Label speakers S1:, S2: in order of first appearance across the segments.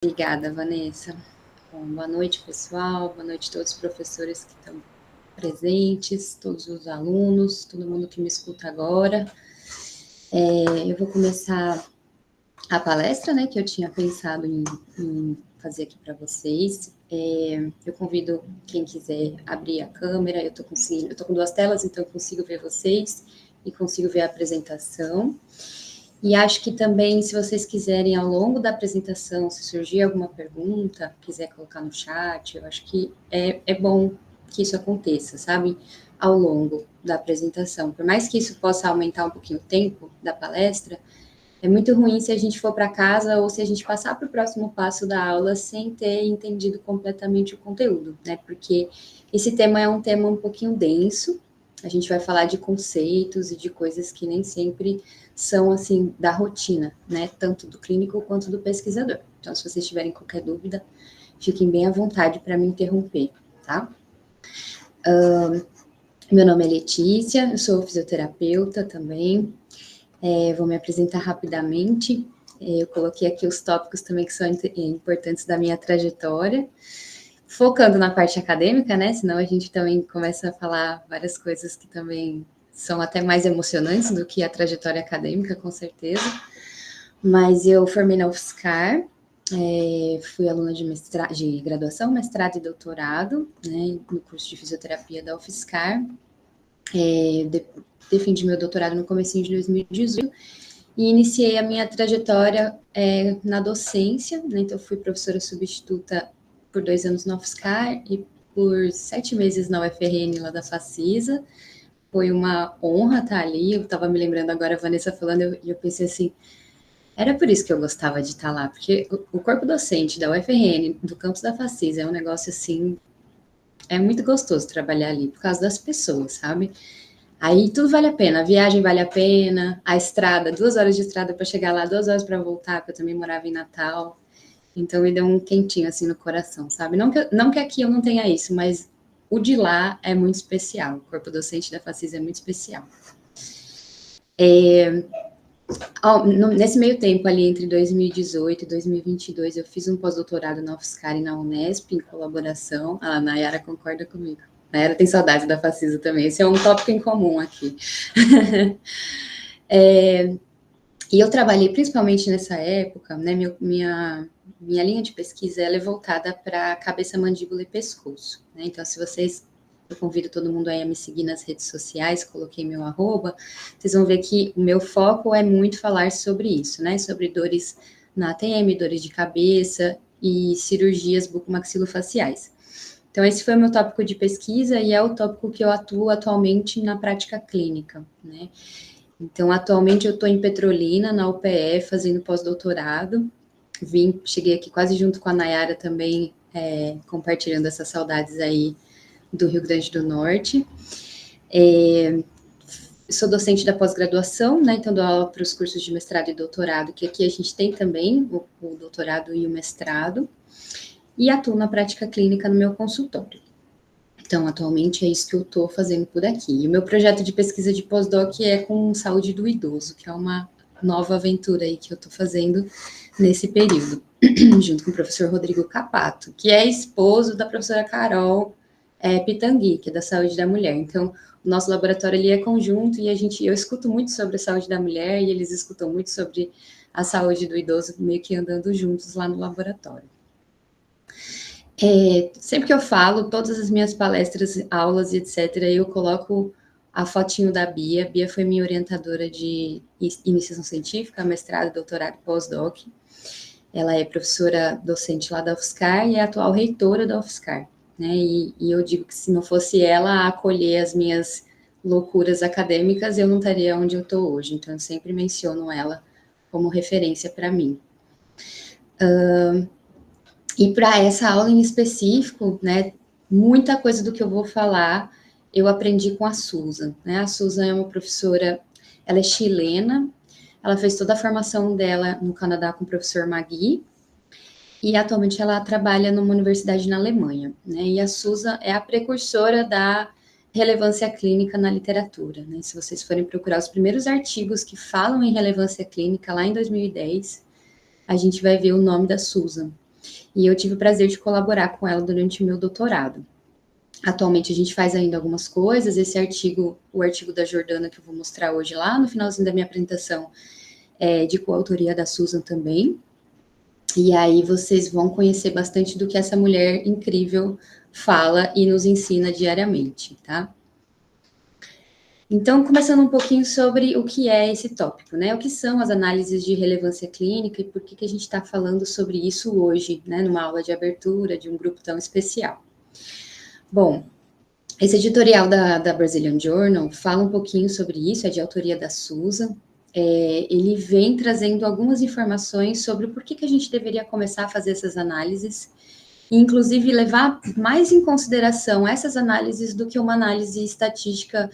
S1: Obrigada, Vanessa. Bom, boa noite, pessoal. Boa noite a todos os professores que estão presentes, todos os alunos, todo mundo que me escuta agora. Eu vou começar a palestra, né, que eu tinha pensado em fazer aqui para vocês. Eu convido quem quiser abrir a câmera. Eu tô com duas telas, então eu consigo ver vocês e consigo ver a apresentação. E acho que também, se vocês quiserem, ao longo da apresentação, se surgir alguma pergunta, quiser colocar no chat, eu acho que é bom que isso aconteça, sabe? Ao longo da apresentação. Por mais que isso possa aumentar um pouquinho o tempo da palestra, é muito ruim se a gente for para casa ou se a gente passar para o próximo passo da aula sem ter entendido completamente o conteúdo, né? Porque esse tema é um tema um pouquinho denso. A gente vai falar de conceitos e de coisas que nem sempre são, assim, da rotina, né? Tanto do clínico quanto do pesquisador. Então, se vocês tiverem qualquer dúvida, fiquem bem à vontade para me interromper, tá? Meu nome é Letícia, eu sou fisioterapeuta também. Vou me apresentar rapidamente. Eu coloquei aqui os tópicos também que são importantes da minha trajetória, focando na parte acadêmica, né? Senão a gente também começa a falar várias coisas que também são até mais emocionantes do que a trajetória acadêmica, com certeza. Mas eu formei na UFSCar, fui aluna de graduação, mestrado e doutorado, né, no curso de fisioterapia da UFSCar. Defendi meu doutorado no comecinho de 2018 e iniciei a minha trajetória na docência, né? Então, fui professora substituta por 2 anos na UFSCar e por 7 meses na UFRN, lá da Facisa. Foi uma honra estar ali. Eu estava me lembrando agora, a Vanessa falando, eu pensei assim, era por isso que eu gostava de estar lá, porque o corpo docente da UFRN, do campus da Facisa, é um negócio assim, é muito gostoso trabalhar ali, por causa das pessoas, sabe? Aí tudo vale a pena, a viagem vale a pena, a estrada, 2 horas de estrada para chegar lá, 2 horas para voltar, porque eu também morava em Natal. Então me deu um quentinho assim no coração, sabe? Não que aqui eu não tenha isso, mas o de lá é muito especial. O corpo docente da Facis é muito especial. Nesse meio tempo ali, entre 2018 e 2022, eu fiz um pós-doutorado na UFSCar e na Unesp, em colaboração. A Nayara concorda comigo. A Nayara tem saudade da Facisa também. Esse é um tópico em comum aqui. E eu trabalhei principalmente nessa época, né? Minha linha de pesquisa ela é voltada para cabeça, mandíbula e pescoço. Né? Então, se vocês, eu convido todo mundo aí a me seguir nas redes sociais, coloquei meu @, vocês vão ver que o meu foco é muito falar sobre isso, né? Sobre dores na ATM, dores de cabeça e cirurgias bucomaxilofaciais. Então, esse foi o meu tópico de pesquisa e é o tópico que eu atuo atualmente na prática clínica, né? Então, atualmente eu estou em Petrolina, na UPE, fazendo pós-doutorado. Cheguei aqui quase junto com a Nayara também, compartilhando essas saudades aí do Rio Grande do Norte. Sou docente da pós-graduação, né? Então dou aula para os cursos de mestrado e doutorado, que aqui a gente tem também o doutorado e o mestrado. E atuo na prática clínica no meu consultório. Então, atualmente é isso que eu estou fazendo por aqui. E o meu projeto de pesquisa de pós-doc é com saúde do idoso, que é uma nova aventura aí que eu estou fazendo nesse período, junto com o professor Rodrigo Capato, que é esposo da professora Carol Pitangui, que é da saúde da mulher. Então, o nosso laboratório ali é conjunto e eu escuto muito sobre a saúde da mulher e eles escutam muito sobre a saúde do idoso, meio que andando juntos lá no laboratório. Sempre que eu falo, todas as minhas palestras, aulas, etc., eu coloco a fotinho da Bia. Bia foi minha orientadora de iniciação científica, mestrado, doutorado e pós-doc. Ela é professora docente lá da UFSCar e é a atual reitora da UFSCar. Né? E eu digo que se não fosse ela a acolher as minhas loucuras acadêmicas, eu não estaria onde eu estou hoje. Então, eu sempre menciono ela como referência para mim. E para essa aula em específico, né, muita coisa do que eu vou falar eu aprendi com a Susan, né? A Susan é uma professora, ela é chilena, ela fez toda a formação dela no Canadá com o professor Magui, e atualmente ela trabalha numa universidade na Alemanha, né? E a Susan é a precursora da relevância clínica na literatura, né? Se vocês forem procurar os primeiros artigos que falam em relevância clínica lá em 2010, a gente vai ver o nome da Susan. e eu tive o prazer de colaborar com ela durante o meu doutorado. Atualmente a gente faz ainda algumas coisas, esse artigo, o artigo da Jordana que eu vou mostrar hoje lá no finalzinho da minha apresentação, é de coautoria da Susan também, e aí vocês vão conhecer bastante do que essa mulher incrível fala e nos ensina diariamente, tá? Então, começando um pouquinho sobre o que é esse tópico, né? O que são as análises de relevância clínica e por que a gente está falando sobre isso hoje, né? Numa aula de abertura de um grupo tão especial. Bom, esse editorial da Brazilian Journal fala um pouquinho sobre isso, é de autoria da Susan. Ele vem trazendo algumas informações sobre o porquê que a gente deveria começar a fazer essas análises, e inclusive levar mais em consideração essas análises do que uma análise estatística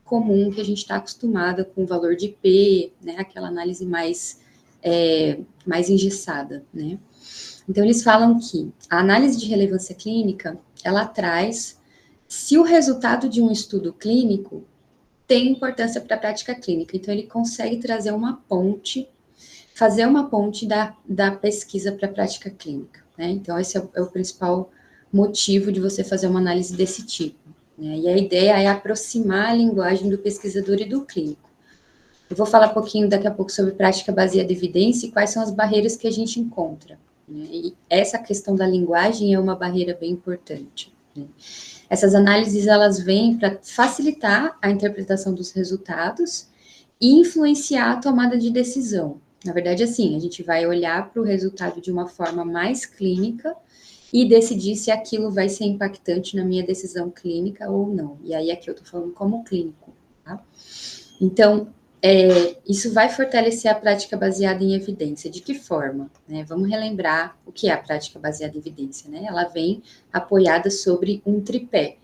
S1: comum que a gente está acostumada com o valor de P, né, aquela análise mais engessada, né. Então, eles falam que a análise de relevância clínica, ela traz se o resultado de um estudo clínico tem importância para a prática clínica. Então, ele consegue trazer uma ponte, fazer uma ponte da pesquisa para a prática clínica, né? Então, esse é o principal motivo de você fazer uma análise desse tipo, né? E a ideia é aproximar a linguagem do pesquisador e do clínico. Eu vou falar um pouquinho daqui a pouco sobre prática baseada em evidência e quais são as barreiras que a gente encontra, né? E essa questão da linguagem é uma barreira bem importante, né? Essas análises, elas vêm para facilitar a interpretação dos resultados e influenciar a tomada de decisão. Na verdade, assim, a gente vai olhar para o resultado de uma forma mais clínica e decidir se aquilo vai ser impactante na minha decisão clínica ou não. E aí, aqui eu estou falando como clínico, tá? Então, isso vai fortalecer a prática baseada em evidência. De que forma? Né? Vamos relembrar o que é a prática baseada em evidência, né? Ela vem apoiada sobre um tripé,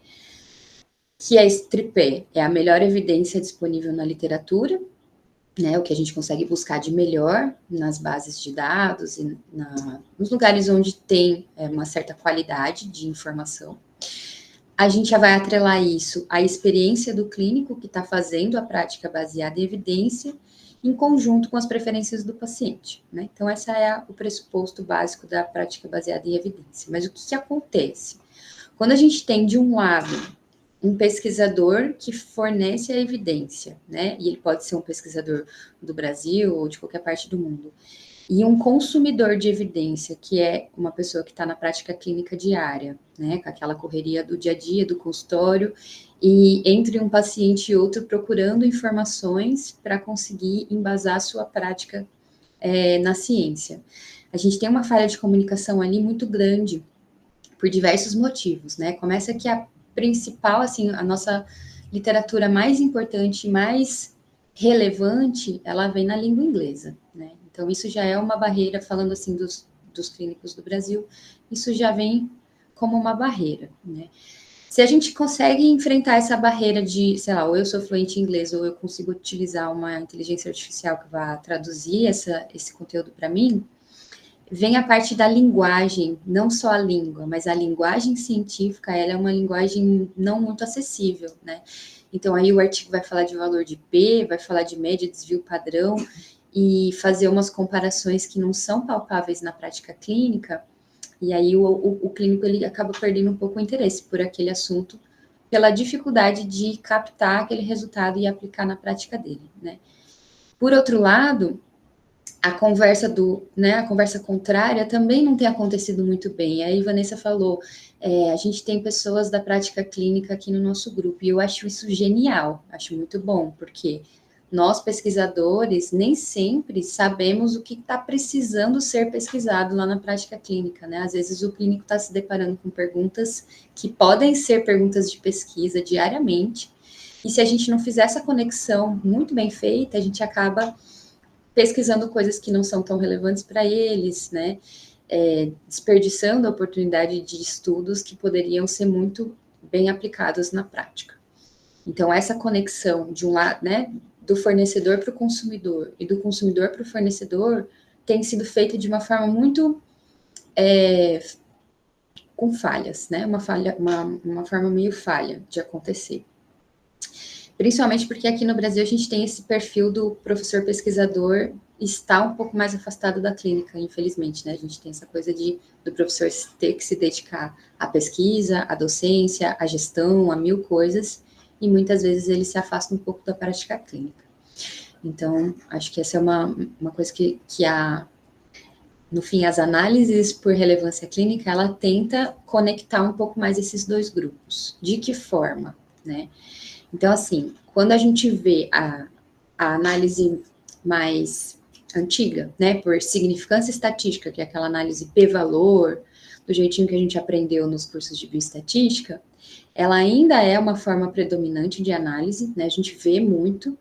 S1: que é esse tripé, é a melhor evidência disponível na literatura, né, o que a gente consegue buscar de melhor nas bases de dados e nos lugares onde tem uma certa qualidade de informação. A gente já vai atrelar isso à experiência do clínico que está fazendo a prática baseada em evidência, em conjunto com as preferências do paciente, né? Então, esse é o pressuposto básico da prática baseada em evidência. Mas o que acontece? Quando a gente tem, de um lado, um pesquisador que fornece a evidência, né? E ele pode ser um pesquisador do Brasil ou de qualquer parte do mundo. E um consumidor de evidência, que é uma pessoa que está na prática clínica diária, né? Com aquela correria do dia a dia, do consultório, e entre um paciente e outro procurando informações para conseguir embasar a sua prática na ciência. A gente tem uma falha de comunicação ali muito grande, por diversos motivos, né? Começa que a principal, assim, a nossa literatura mais importante, mais relevante, ela vem na língua inglesa, né? Então, isso já é uma barreira, falando assim dos clínicos do Brasil, isso já vem como uma barreira, né? Se a gente consegue enfrentar essa barreira de, sei lá, ou eu sou fluente em inglês, ou eu consigo utilizar uma inteligência artificial que vá traduzir esse conteúdo para mim, vem a parte da linguagem, não só a língua, mas a linguagem científica, ela é uma linguagem não muito acessível, né? Então, aí o artigo vai falar de valor de P, vai falar de média, desvio padrão, e fazer umas comparações que não são palpáveis na prática clínica, e aí o clínico, ele acaba perdendo um pouco o interesse por aquele assunto, pela dificuldade de captar aquele resultado e aplicar na prática dele, né? Por outro lado, a conversa contrária também não tem acontecido muito bem. Aí Vanessa falou, a gente tem pessoas da prática clínica aqui no nosso grupo, e eu acho isso genial, acho muito bom, porque nós, pesquisadores, nem sempre sabemos o que está precisando ser pesquisado lá na prática clínica, né? Às vezes o clínico está se deparando com perguntas que podem ser perguntas de pesquisa diariamente, e se a gente não fizer essa conexão muito bem feita, a gente acaba pesquisando coisas que não são tão relevantes para eles, né? Desperdiçando a oportunidade de estudos que poderiam ser muito bem aplicados na prática. Então, essa conexão de um lado, né, do fornecedor para o consumidor e do consumidor para o fornecedor tem sido feita de uma forma muito com falhas, né? Uma forma meio falha de acontecer. Principalmente porque aqui no Brasil a gente tem esse perfil do professor pesquisador está um pouco mais afastado da clínica, infelizmente, né? A gente tem essa coisa do professor ter que se dedicar à pesquisa, à docência, à gestão, a mil coisas, e muitas vezes ele se afasta um pouco da prática clínica. Então, acho que essa é uma coisa que no fim, as análises por relevância clínica, ela tenta conectar um pouco mais esses dois grupos. De que forma, né? Então, assim, quando a gente vê a análise mais antiga, né, por significância estatística, que é aquela análise p-valor, do jeitinho que a gente aprendeu nos cursos de bioestatística, ela ainda é uma forma predominante de análise, né, a gente vê muito,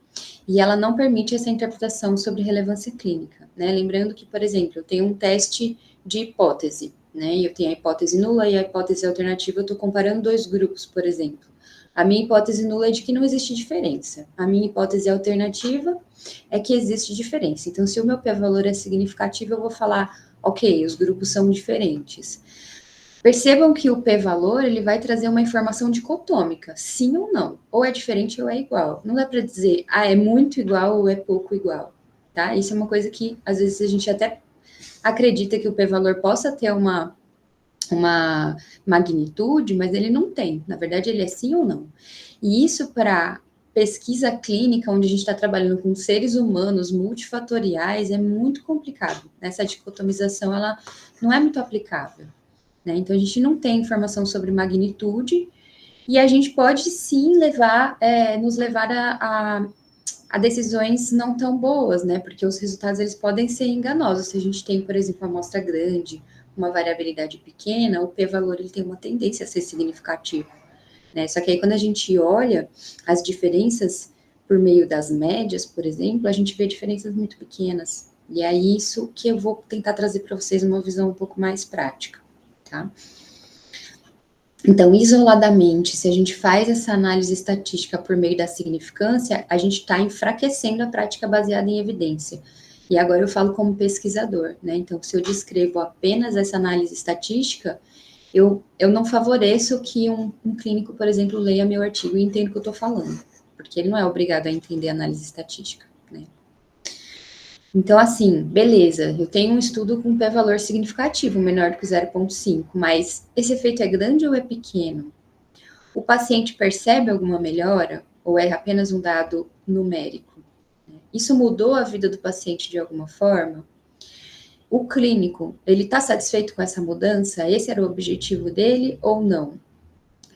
S1: e ela não permite essa interpretação sobre relevância clínica, né, lembrando que, por exemplo, eu tenho um teste de hipótese, né, e eu tenho a hipótese nula e a hipótese alternativa, eu estou comparando dois grupos, por exemplo. A minha hipótese nula é de que não existe diferença. A minha hipótese alternativa é que existe diferença. Então, se o meu p-valor é significativo, eu vou falar, ok, os grupos são diferentes. Percebam que o p-valor, ele vai trazer uma informação dicotômica, sim ou não. Ou é diferente ou é igual. Não dá para dizer, é muito igual ou é pouco igual, tá? Isso é uma coisa que, às vezes, a gente até acredita que o p-valor possa ter uma magnitude, mas ele não tem. Na verdade, ele é sim ou não. E isso para pesquisa clínica, onde a gente está trabalhando com seres humanos multifatoriais, é muito complicado. Essa dicotomização, ela não é muito aplicável, né? Então, a gente não tem informação sobre magnitude, e a gente pode sim nos levar a decisões não tão boas, né? Porque os resultados eles podem ser enganosos. Se a gente tem, por exemplo, uma amostra grande, uma variabilidade pequena, o p-valor ele tem uma tendência a ser significativo, né? Só que aí quando a gente olha as diferenças por meio das médias, por exemplo, a gente vê diferenças muito pequenas. E é isso que eu vou tentar trazer para vocês uma visão um pouco mais prática, tá? Então, isoladamente, se a gente faz essa análise estatística por meio da significância, a gente está enfraquecendo a prática baseada em evidência. E agora eu falo como pesquisador, né? Então, se eu descrevo apenas essa análise estatística, eu não favoreço que um clínico, por exemplo, leia meu artigo e entenda o que eu estou falando, porque ele não é obrigado a entender a análise estatística, né? Então, assim, beleza, eu tenho um estudo com p-valor significativo, menor do que 0,5, mas esse efeito é grande ou é pequeno? O paciente percebe alguma melhora ou é apenas um dado numérico? Isso mudou a vida do paciente de alguma forma? O clínico, ele está satisfeito com essa mudança? Esse era o objetivo dele ou não?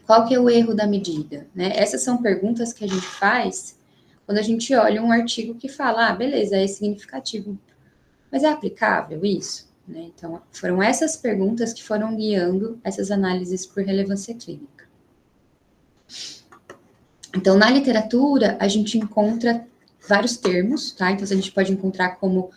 S1: Qual que é o erro da medida, né? Essas são perguntas que a gente faz quando a gente olha um artigo que fala, beleza, é significativo. Mas é aplicável isso? Né? Então, foram essas perguntas que foram guiando essas análises por relevância clínica. Então, na literatura, a gente encontra vários termos, tá? Então, a gente pode encontrar como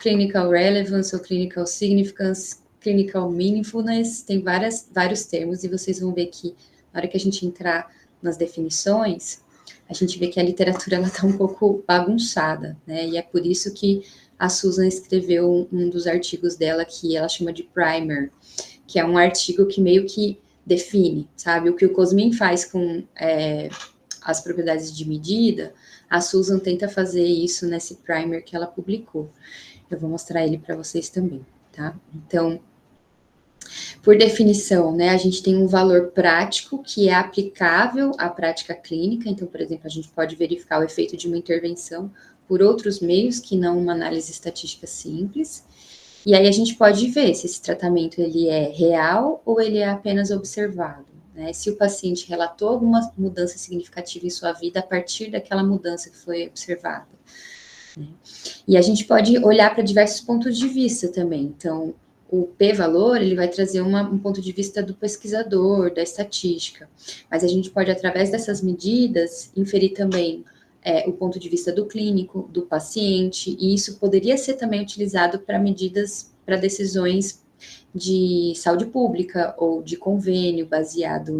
S1: clinical relevance ou clinical significance, clinical meaningfulness, tem vários termos, e vocês vão ver que na hora que a gente entrar nas definições, a gente vê que a literatura está um pouco bagunçada, né? E é por isso que a Susan escreveu um dos artigos dela que ela chama de primer, que é um artigo que meio que define, sabe? O que o Cosmin faz com as propriedades de medida, a Susan tenta fazer isso nesse primer que ela publicou. Eu vou mostrar ele para vocês também, tá? Então, por definição, né, a gente tem um valor prático que é aplicável à prática clínica. Então, por exemplo, a gente pode verificar o efeito de uma intervenção por outros meios que não uma análise estatística simples. E aí a gente pode ver se esse tratamento ele é real ou ele é apenas observado, né? Se o paciente relatou alguma mudança significativa em sua vida a partir daquela mudança que foi observada, né? E a gente pode olhar para diversos pontos de vista também. Então, o p-valor, ele vai trazer um ponto de vista do pesquisador, da estatística, mas a gente pode, através dessas medidas, inferir também o ponto de vista do clínico, do paciente, e isso poderia ser também utilizado para para decisões de saúde pública ou de convênio baseado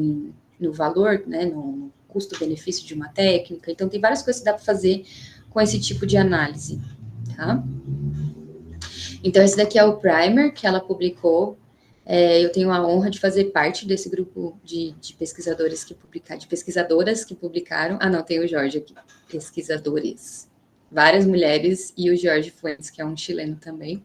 S1: no valor, né, no custo-benefício de uma técnica. Então, tem várias coisas que dá para fazer com esse tipo de análise, tá? Então, esse daqui é o primer que ela publicou. Eu tenho a honra de fazer parte desse grupo de pesquisadores de pesquisadoras que publicaram. Ah, não, tem o Jorge aqui. Pesquisadores. várias mulheres, e o Jorge Fuentes, que é um chileno também.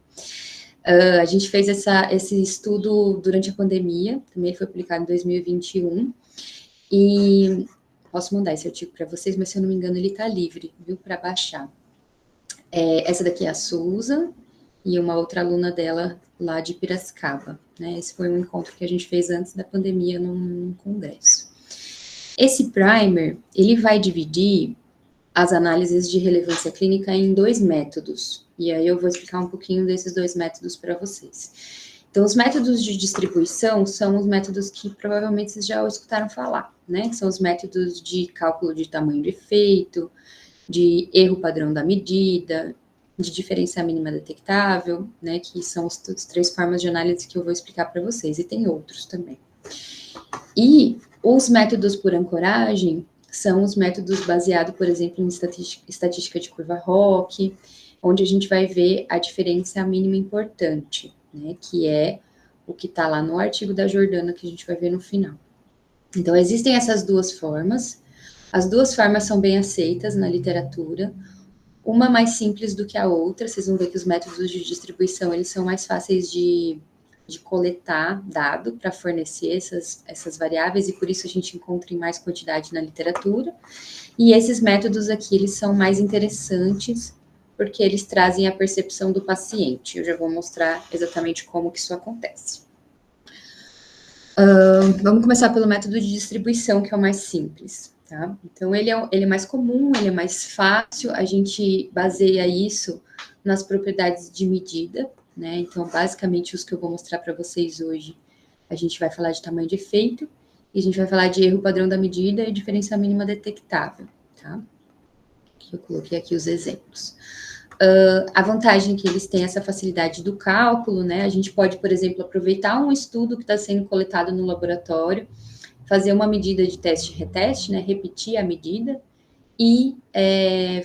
S1: A gente fez esse estudo durante a pandemia, também foi publicado em 2021, e posso mandar esse artigo para vocês, mas se eu não me engano ele está livre, viu, para baixar. Essa daqui é a Susan, e uma outra aluna dela lá de Piracicaba, né? Esse foi um encontro que a gente fez antes da pandemia num congresso. Esse primer, ele vai dividir as análises de relevância clínica em 2 métodos, e aí eu vou explicar um pouquinho desses 2 métodos para vocês. Então, os métodos de distribuição são os métodos que provavelmente vocês já escutaram falar, né? São os métodos de cálculo de tamanho de efeito, de erro padrão da medida, de diferença mínima detectável, né? Que são as 3 formas de análise que eu vou explicar para vocês, e tem outros também. E os métodos por ancoragem são os métodos baseados, por exemplo, em estatística de curva ROC, onde a gente vai ver a diferença mínima importante, né, que é o que está lá no artigo da Jordana, que a gente vai ver no final. Então, existem essas 2 formas, as 2 formas são bem aceitas na literatura, uma mais simples do que a outra, vocês vão ver que os métodos de distribuição, eles são mais fáceis de coletar dado para fornecer essas variáveis, e por isso a gente encontra em mais quantidade na literatura. E esses métodos aqui, eles são mais interessantes, porque eles trazem a percepção do paciente. Eu já vou mostrar exatamente como que isso acontece. Vamos começar pelo método de distribuição, que é o mais simples, tá? Então, ele é mais comum, ele é mais fácil, a gente baseia isso nas propriedades de medida, né? Então, basicamente, os que eu vou mostrar para vocês hoje, a gente vai falar de tamanho de efeito, e a gente vai falar de erro padrão da medida e diferença mínima detectável, tá? Eu coloquei aqui os exemplos. A vantagem é que eles têm essa facilidade do cálculo, né? A gente pode, por exemplo, aproveitar um estudo que está sendo coletado no laboratório, fazer uma medida de teste-reteste, né? Repetir a medida e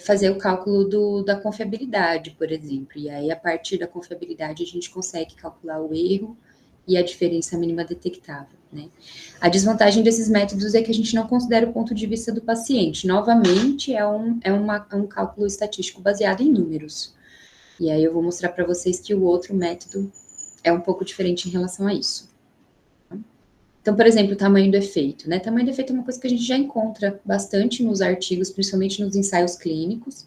S1: fazer o cálculo da confiabilidade, por exemplo. E aí, a partir da confiabilidade, a gente consegue calcular o erro e a diferença mínima detectável, né? A desvantagem desses métodos é que a gente não considera o ponto de vista do paciente. Novamente, é um cálculo estatístico baseado em números. E aí eu vou mostrar para vocês que o outro método é um pouco diferente em relação a isso. Então, por exemplo, o tamanho do efeito, né? Tamanho do efeito é uma coisa que a gente já encontra bastante nos artigos, principalmente nos ensaios clínicos.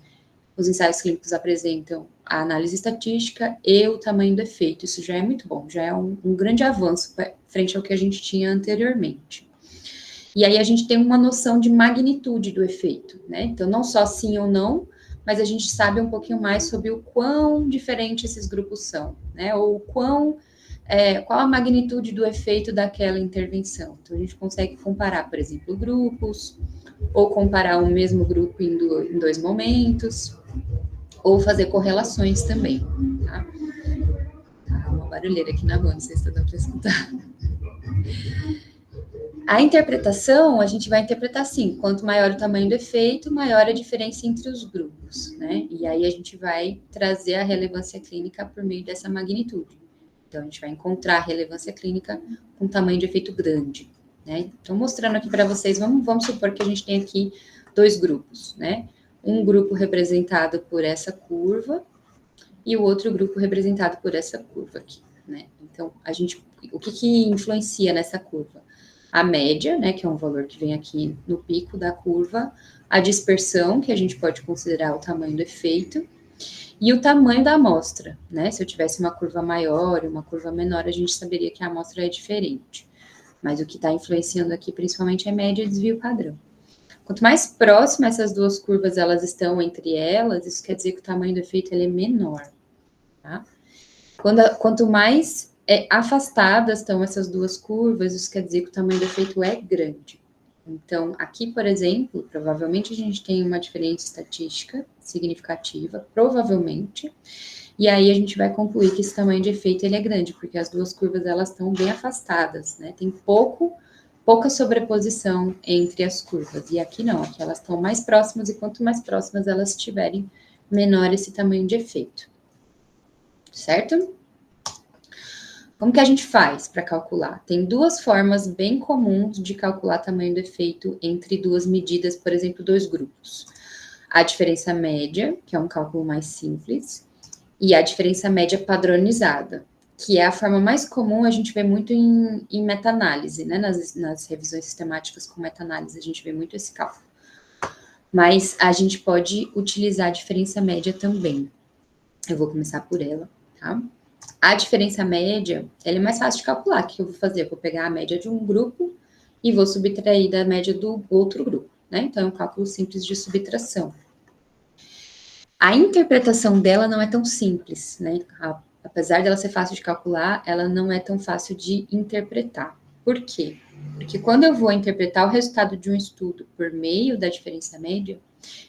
S1: Os ensaios clínicos apresentam a análise estatística e o tamanho do efeito. Isso já é muito bom, já é um grande avanço frente ao que a gente tinha anteriormente. E aí a gente tem uma noção de magnitude do efeito, né? Então, não só sim ou não, mas a gente sabe um pouquinho mais sobre o quão diferentes esses grupos são, né? Ou qual a magnitude do efeito daquela intervenção. Então, a gente consegue comparar, por exemplo, grupos, ou comparar o mesmo grupo em 2 momentos, ou fazer correlações também, tá? Tá uma barulheira aqui na rua, não sei se está dando para escutar. A interpretação, a gente vai interpretar assim, quanto maior o tamanho do efeito, maior a diferença entre os grupos, né? E aí a gente vai trazer a relevância clínica por meio dessa magnitude. Então, a gente vai encontrar a relevância clínica com tamanho de efeito grande, né? Então, mostrando aqui para vocês, vamos supor que a gente tem aqui 2 grupos, né? Um grupo representado por essa curva e o outro grupo representado por essa curva aqui, né? Então, o que influencia nessa curva? A média, né, que é um valor que vem aqui no pico da curva, a dispersão, que a gente pode considerar o tamanho do efeito, e o tamanho da amostra, né? Se eu tivesse uma curva maior e uma curva menor, a gente saberia que a amostra é diferente. Mas o que está influenciando aqui, principalmente, é média e desvio padrão. Quanto mais próximas essas 2 curvas elas estão entre elas, isso quer dizer que o tamanho do efeito ele é menor, tá? Quanto mais afastadas estão essas 2 curvas, isso quer dizer que o tamanho do efeito é grande. Então, aqui, por exemplo, provavelmente a gente tem uma diferença estatística significativa, provavelmente, e aí a gente vai concluir que esse tamanho de efeito ele é grande, porque as 2 curvas elas estão bem afastadas, né? Tem pouca sobreposição entre as curvas, e aqui não, aqui elas estão mais próximas, e quanto mais próximas elas estiverem, menor esse tamanho de efeito. Certo? Como que a gente faz para calcular? Tem 2 formas bem comuns de calcular tamanho do efeito entre 2 medidas, por exemplo, 2 grupos. a diferença média, que é um cálculo mais simples, e a diferença média padronizada, que é a forma mais comum, a gente vê muito em meta-análise, né? Nas revisões sistemáticas com meta-análise, a gente vê muito esse cálculo. Mas a gente pode utilizar a diferença média também. Eu vou começar por ela, tá? A diferença média, ela é mais fácil de calcular. O que eu vou fazer? Eu vou pegar a média de um grupo e vou subtrair da média do outro grupo, né? Então, é um cálculo simples de subtração. A interpretação dela não é tão simples, né? Apesar dela ser fácil de calcular, ela não é tão fácil de interpretar. Por quê? Porque quando eu vou interpretar o resultado de um estudo por meio da diferença média,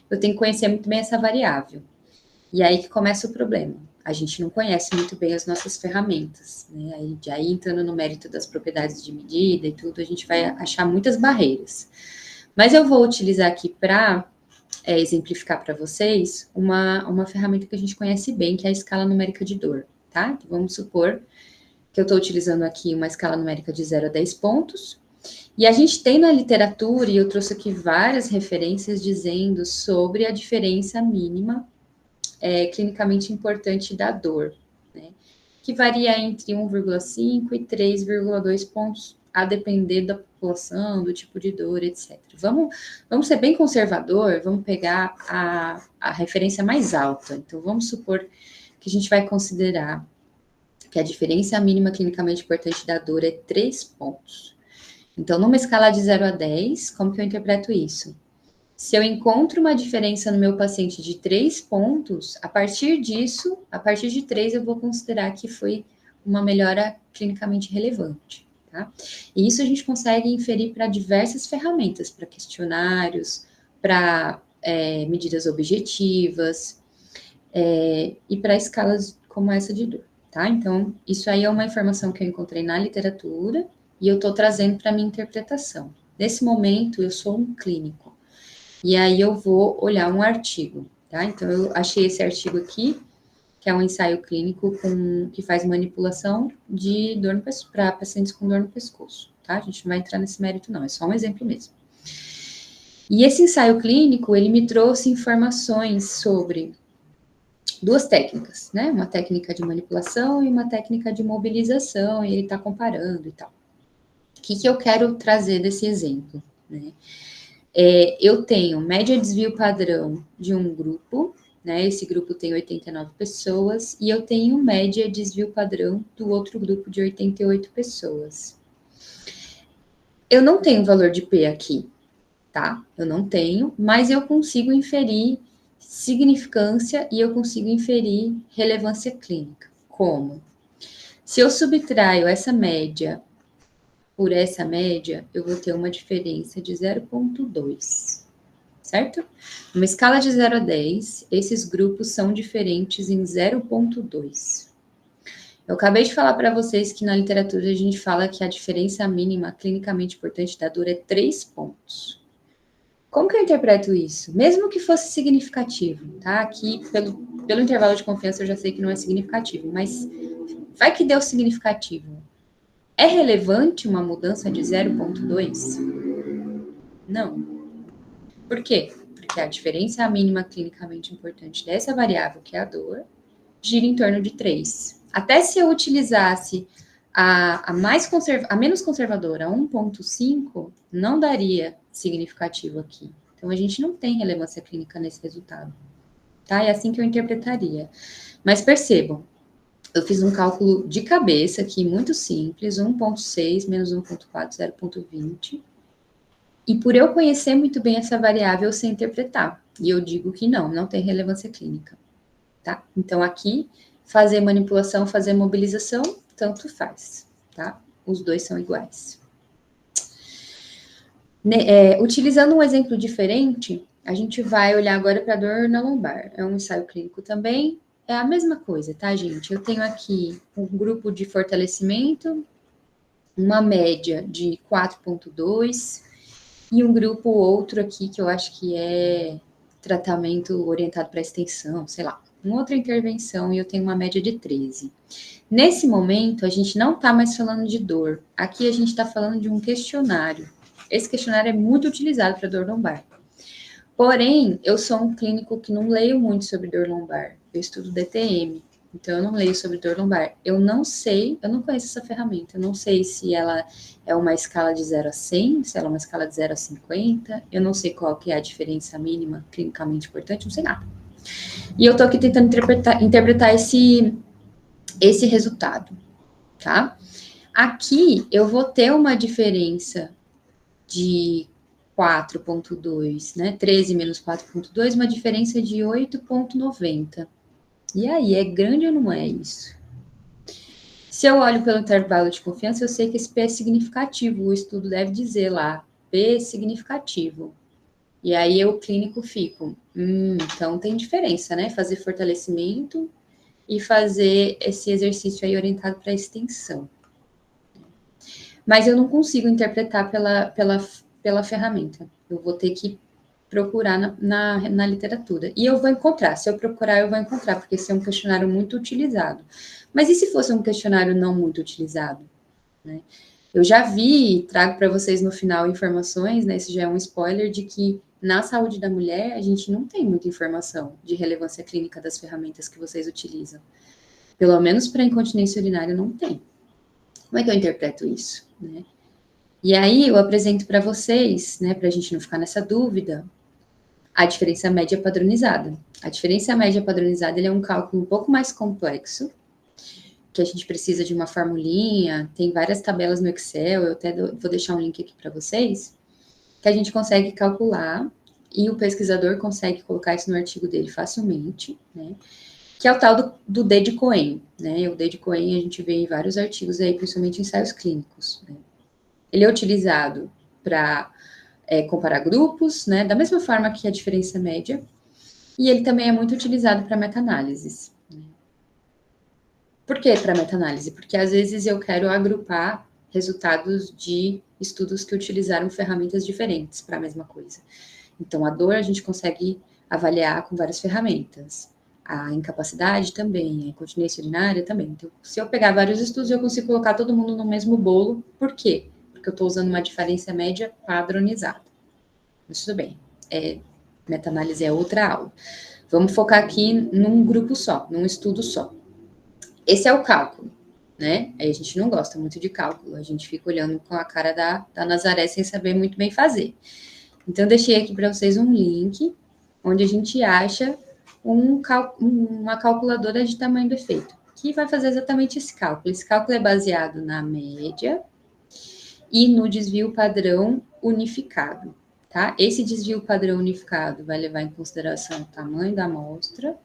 S1: eu tenho que conhecer muito bem essa variável. E aí que começa o problema. A gente não conhece muito bem as nossas ferramentas, né? Aí entrando no mérito das propriedades de medida e tudo, a gente vai achar muitas barreiras. Mas eu vou utilizar aqui para exemplificar para vocês uma ferramenta que a gente conhece bem, que é a escala numérica de dor, tá? Então, vamos supor que eu estou utilizando aqui uma escala numérica de 0 a 10 pontos, e a gente tem na literatura, e eu trouxe aqui várias referências dizendo sobre a diferença mínima clinicamente importante da dor, né? Que varia entre 1,5 e 3,2 pontos, a depender da população, do tipo de dor, etc. Vamos ser bem conservador, vamos pegar a referência mais alta. Então, vamos supor que a gente vai considerar que a diferença mínima clinicamente importante da dor é 3 pontos. Então, numa escala de 0 a 10, como que eu interpreto isso? Se eu encontro uma diferença no meu paciente de 3 pontos, a partir disso, a partir de 3, eu vou considerar que foi uma melhora clinicamente relevante, tá? E isso a gente consegue inferir para diversas ferramentas, para questionários, para medidas objetivas, e para escalas como essa de dor, tá? Então, isso aí é uma informação que eu encontrei na literatura e eu estou trazendo para minha interpretação. Nesse momento, eu sou um clínico. E aí eu vou olhar um artigo, tá? Então, eu achei esse artigo aqui, que é um ensaio clínico que faz manipulação de dor para pacientes com dor no pescoço, tá? A gente não vai entrar nesse mérito, não, é só um exemplo mesmo. E esse ensaio clínico, ele me trouxe informações sobre duas técnicas, né? Uma técnica de manipulação e uma técnica de mobilização, e ele está comparando e tal. O que eu quero trazer desse exemplo, né? Eu tenho média desvio padrão de um grupo, né? Esse grupo tem 89 pessoas, e eu tenho média desvio padrão do outro grupo de 88 pessoas. Eu não tenho valor de P aqui, tá? Eu não tenho, mas eu consigo inferir significância e eu consigo inferir relevância clínica. Como? Se eu subtraio essa média por essa média, eu vou ter uma diferença de 0,2. Certo? Numa escala de 0 a 10, esses grupos são diferentes em 0,2. Eu acabei de falar para vocês que na literatura a gente fala que a diferença mínima clinicamente importante da dor é 3 pontos. Como que eu interpreto isso? Mesmo que fosse significativo, tá? Aqui, pelo intervalo de confiança, eu já sei que não é significativo, mas vai que deu significativo. É relevante uma mudança de 0,2? Não. Por quê? Porque a diferença mínima clinicamente importante dessa variável, que é a dor, gira em torno de 3. Até se eu utilizasse a menos conservadora, 1,5, não daria significativo aqui. Então, a gente não tem relevância clínica nesse resultado. Tá? É assim que eu interpretaria. Mas percebam, eu fiz um cálculo de cabeça aqui, muito simples, 1,6 menos 1,4, 0,20. E por eu conhecer muito bem essa variável, eu sei interpretar. E eu digo que não tem relevância clínica, tá? Então, aqui, fazer manipulação, fazer mobilização, tanto faz, tá? Os dois são iguais. Utilizando um exemplo diferente, a gente vai olhar agora para a dor na lombar. É um ensaio clínico também, é a mesma coisa, tá, gente? Eu tenho aqui um grupo de fortalecimento, uma média de 4,2, e um grupo outro aqui, que eu acho que é tratamento orientado para extensão, sei lá, uma outra intervenção, e eu tenho uma média de 13. Nesse momento, a gente não está mais falando de dor. Aqui a gente está falando de um questionário. Esse questionário é muito utilizado para dor lombar. Porém, eu sou um clínico que não leio muito sobre dor lombar. Eu estudo DTM, então eu não leio sobre dor lombar. Eu não sei, eu não conheço essa ferramenta. Eu não sei se ela é uma escala de 0 a 100, se ela é uma escala de 0 a 50. Eu não sei qual que é a diferença mínima clinicamente importante, não sei nada. E eu tô aqui tentando interpretar esse resultado, tá? Aqui eu vou ter uma diferença de 4,2, né? 13 menos 4,2, uma diferença de 8,90. E aí, é grande ou não é isso? Se eu olho pelo intervalo de confiança, eu sei que esse P é significativo. O estudo deve dizer lá, P significativo. E aí, eu clínico fico, então tem diferença, né? Fazer fortalecimento e fazer esse exercício aí orientado para extensão. Mas eu não consigo interpretar pela ferramenta. Eu vou ter que procurar na literatura. E eu vou encontrar. Se eu procurar, eu vou encontrar, porque esse é um questionário muito utilizado. Mas e se fosse um questionário não muito utilizado? Né? Eu já vi, trago para vocês no final informações, né? Esse já é um spoiler de que na saúde da mulher a gente não tem muita informação de relevância clínica das ferramentas que vocês utilizam. Pelo menos para incontinência urinária não tem. Como é que eu interpreto isso? Né? E aí eu apresento para vocês, né, para a gente não ficar nessa dúvida, a diferença média padronizada. A diferença média padronizada ele é um cálculo um pouco mais complexo, que a gente precisa de uma formulinha, tem várias tabelas no Excel, eu até vou deixar um link aqui para vocês, que a gente consegue calcular e o pesquisador consegue colocar isso no artigo dele facilmente, né? Que é o tal do D de Cohen, né? O D de Cohen a gente vê em vários artigos aí, principalmente em ensaios clínicos, né? Ele é utilizado para comparar grupos, né? Da mesma forma que a diferença média, e ele também é muito utilizado para meta-análises. Né? Por que para meta-análise? Porque às vezes eu quero agrupar resultados de estudos que utilizaram ferramentas diferentes para a mesma coisa. Então, a dor a gente consegue avaliar com várias ferramentas. A incapacidade também, a incontinência urinária também. Então, se eu pegar vários estudos, eu consigo colocar todo mundo no mesmo bolo. Por quê? Porque eu estou usando uma diferença média padronizada. Mas tudo bem. Meta-análise é outra aula. Vamos focar aqui num grupo só, num estudo só. Esse é o cálculo, né? Aí a gente não gosta muito de cálculo, a gente fica olhando com a cara da Nazaré sem saber muito bem fazer. Então, eu deixei aqui para vocês um link onde a gente acha uma calculadora de tamanho do efeito, que vai fazer exatamente esse cálculo. Esse cálculo é baseado na média e no desvio padrão unificado, tá? Esse desvio padrão unificado vai levar em consideração o tamanho da amostra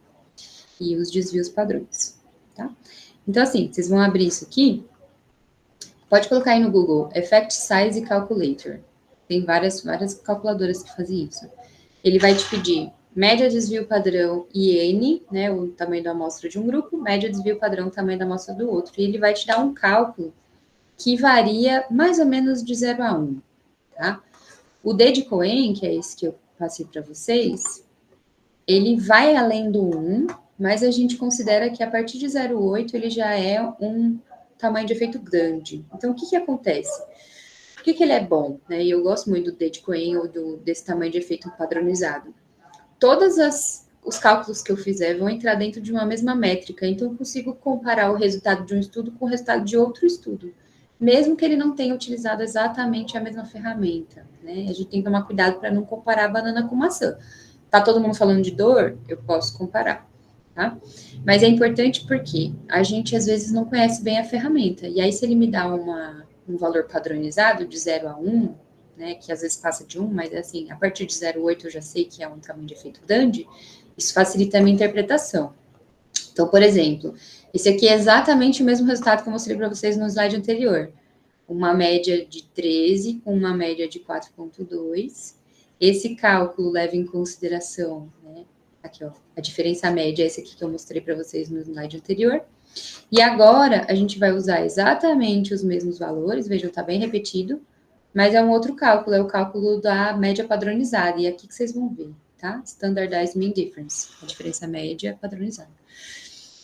S1: e os desvios padrões, tá? Então, assim, vocês vão abrir isso aqui, pode colocar aí no Google, Effect Size Calculator. Tem várias calculadoras que fazem isso. Ele vai te pedir média desvio padrão e N, né, o tamanho da amostra de um grupo, média desvio padrão, tamanho da amostra do outro. E ele vai te dar um cálculo que varia mais ou menos de 0 a 1, tá? O D de Cohen, que é esse que eu passei para vocês, ele vai além do 1, mas a gente considera que a partir de 0,8 ele já é um tamanho de efeito grande. Então, o que acontece? Por que ele é bom? Né? E eu gosto muito do D de Cohen ou desse tamanho de efeito padronizado. Todos os cálculos que eu fizer vão entrar dentro de uma mesma métrica, então eu consigo comparar o resultado de um estudo com o resultado de outro estudo, mesmo que ele não tenha utilizado exatamente a mesma ferramenta. Né? A gente tem que tomar cuidado para não comparar banana com maçã. Tá todo mundo falando de dor? Eu posso comparar. Tá? Mas é importante porque a gente às vezes não conhece bem a ferramenta. E aí, se ele me dá um valor padronizado de 0 a 1, né, que às vezes passa de 1, mas assim, a partir de 0,8 eu já sei que é um tamanho de efeito grande, isso facilita a minha interpretação. Então, por exemplo, esse aqui é exatamente o mesmo resultado que eu mostrei para vocês no slide anterior. Uma média de 13 com uma média de 4,2. Esse cálculo leva em consideração, né, aqui, ó, a diferença média é esse aqui que eu mostrei para vocês no slide anterior. E agora, a gente vai usar exatamente os mesmos valores, vejam, está bem repetido, mas é um outro cálculo, é o cálculo da média padronizada, e é aqui que vocês vão ver, tá? Standardized Mean Difference, a diferença média padronizada.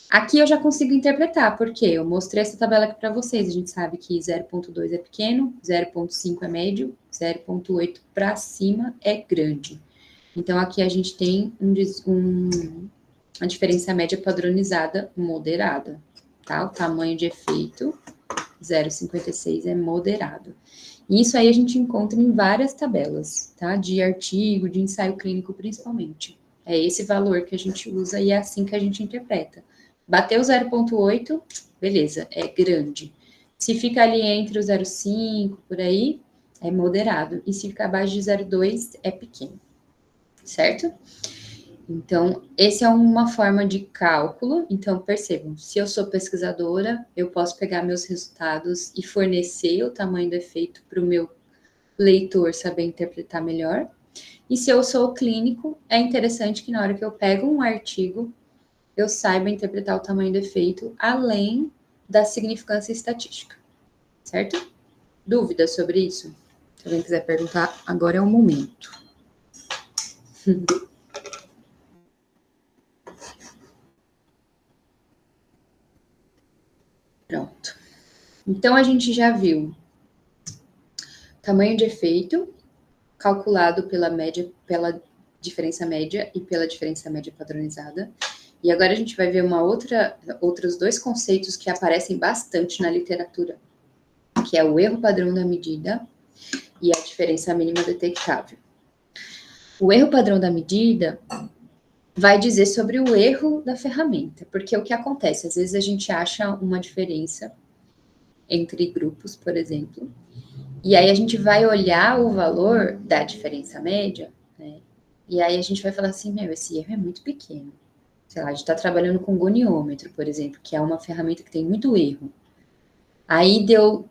S1: Aqui eu já consigo interpretar, porque eu mostrei essa tabela aqui para vocês, a gente sabe que 0,2 é pequeno, 0,5 é médio, 0,8 para cima é grande. Então, aqui a gente tem a diferença média padronizada moderada, tá? O tamanho de efeito 0,56 é moderado. E isso aí a gente encontra em várias tabelas, tá? De artigo, de ensaio clínico principalmente. É esse valor que a gente usa e é assim que a gente interpreta. Bateu 0,8, beleza, é grande. Se fica ali entre o 0,5, por aí, é moderado. E se fica abaixo de 0,2, é pequeno, certo? Então, essa é uma forma de cálculo. Então, percebam, se eu sou pesquisadora, eu posso pegar meus resultados e fornecer o tamanho do efeito para o meu leitor saber interpretar melhor. E se eu sou clínico, é interessante que na hora que eu pego um artigo, eu saiba interpretar o tamanho do efeito além da significância estatística, certo? Dúvidas sobre isso? Se alguém quiser perguntar, agora é o momento. Pronto. Então, a gente já viu tamanho de efeito, calculado pela média, pela diferença média e pela diferença média padronizada. E agora a gente vai ver outros dois conceitos que aparecem bastante na literatura, que é o erro padrão da medida e a diferença mínima detectável. O erro padrão da medida vai dizer sobre o erro da ferramenta, porque o que acontece? Às vezes a gente acha uma diferença entre grupos, por exemplo, e aí a gente vai olhar o valor da diferença média, né? E aí a gente vai falar assim, meu, esse erro é muito pequeno. Sei lá, a gente está trabalhando com goniômetro, por exemplo, que é uma ferramenta que tem muito erro. Aí deu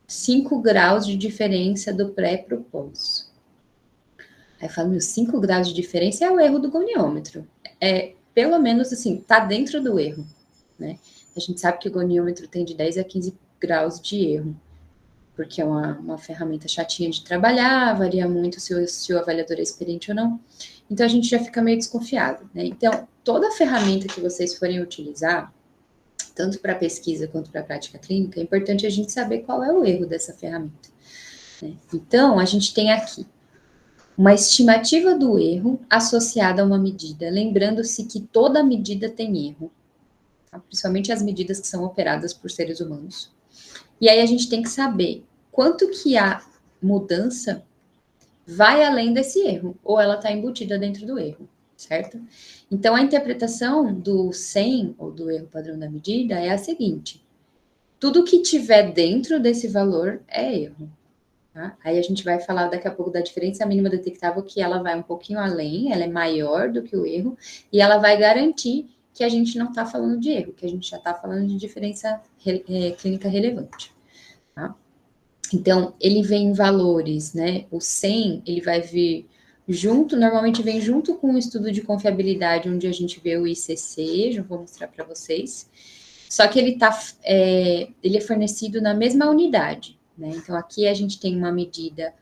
S1: 5 graus de diferença do pré para o pós. Aí eu falo, meu, 5 graus de diferença é o erro do goniômetro. É, pelo menos assim, tá dentro do erro, né? A gente sabe que o goniômetro tem de 10 a 15 graus de erro, porque é uma ferramenta chatinha de trabalhar, varia muito se o avaliador é experiente ou não. Então, a gente já fica meio desconfiado, né? Então, toda ferramenta que vocês forem utilizar, tanto para pesquisa quanto para prática clínica, é importante a gente saber qual é o erro dessa ferramenta, né? Então, a gente tem aqui uma estimativa do erro associada a uma medida, lembrando-se que toda medida tem erro, tá? Principalmente as medidas que são operadas por seres humanos. E aí a gente tem que saber quanto que a mudança vai além desse erro, ou ela está embutida dentro do erro, certo? Então, a interpretação do 100, ou do erro padrão da medida, é a seguinte: tudo que tiver dentro desse valor é erro. Tá? Aí a gente vai falar daqui a pouco da diferença mínima detectável, que ela vai um pouquinho além, ela é maior do que o erro, e ela vai garantir que a gente não está falando de erro, que a gente já está falando de diferença clínica relevante. Tá? Então, ele vem em valores, né? O 100, ele vai vir junto, normalmente vem junto com o estudo de confiabilidade, onde a gente vê o ICC, já vou mostrar para vocês. Só que ele é fornecido na mesma unidade, né? Então, aqui a gente tem uma medida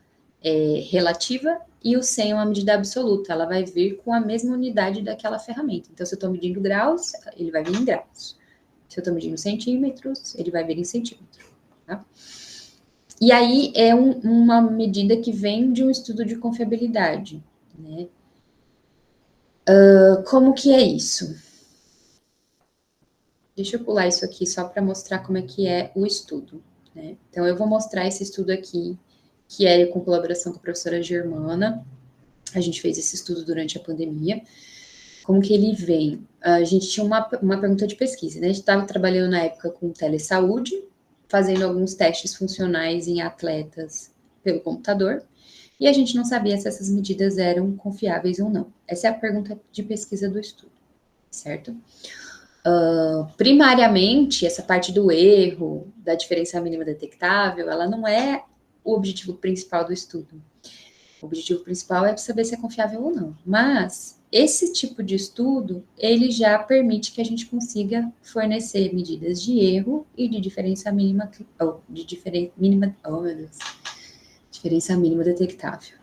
S1: relativa e o 100 é uma medida absoluta, ela vai vir com a mesma unidade daquela ferramenta. Então, se eu estou medindo graus, ele vai vir em graus. Se eu estou medindo centímetros, ele vai vir em centímetros, tá? E aí é uma medida que vem de um estudo de confiabilidade, né? Como que é isso? Deixa eu pular isso aqui só para mostrar como é que é o estudo, né? Então, eu vou mostrar esse estudo aqui, que é com colaboração com a professora Germana. A gente fez esse estudo durante a pandemia. Como que ele vem? A gente tinha uma pergunta de pesquisa, né? A gente estava trabalhando na época com telesaúde, fazendo alguns testes funcionais em atletas pelo computador, e a gente não sabia se essas medidas eram confiáveis ou não. Essa é a pergunta de pesquisa do estudo, certo? Primariamente, essa parte do erro, da diferença mínima detectável, ela não é o objetivo principal do estudo. O objetivo principal é saber se é confiável ou não. Mas esse tipo de estudo, ele já permite que a gente consiga fornecer medidas de erro e de diferença mínima, diferença mínima detectável.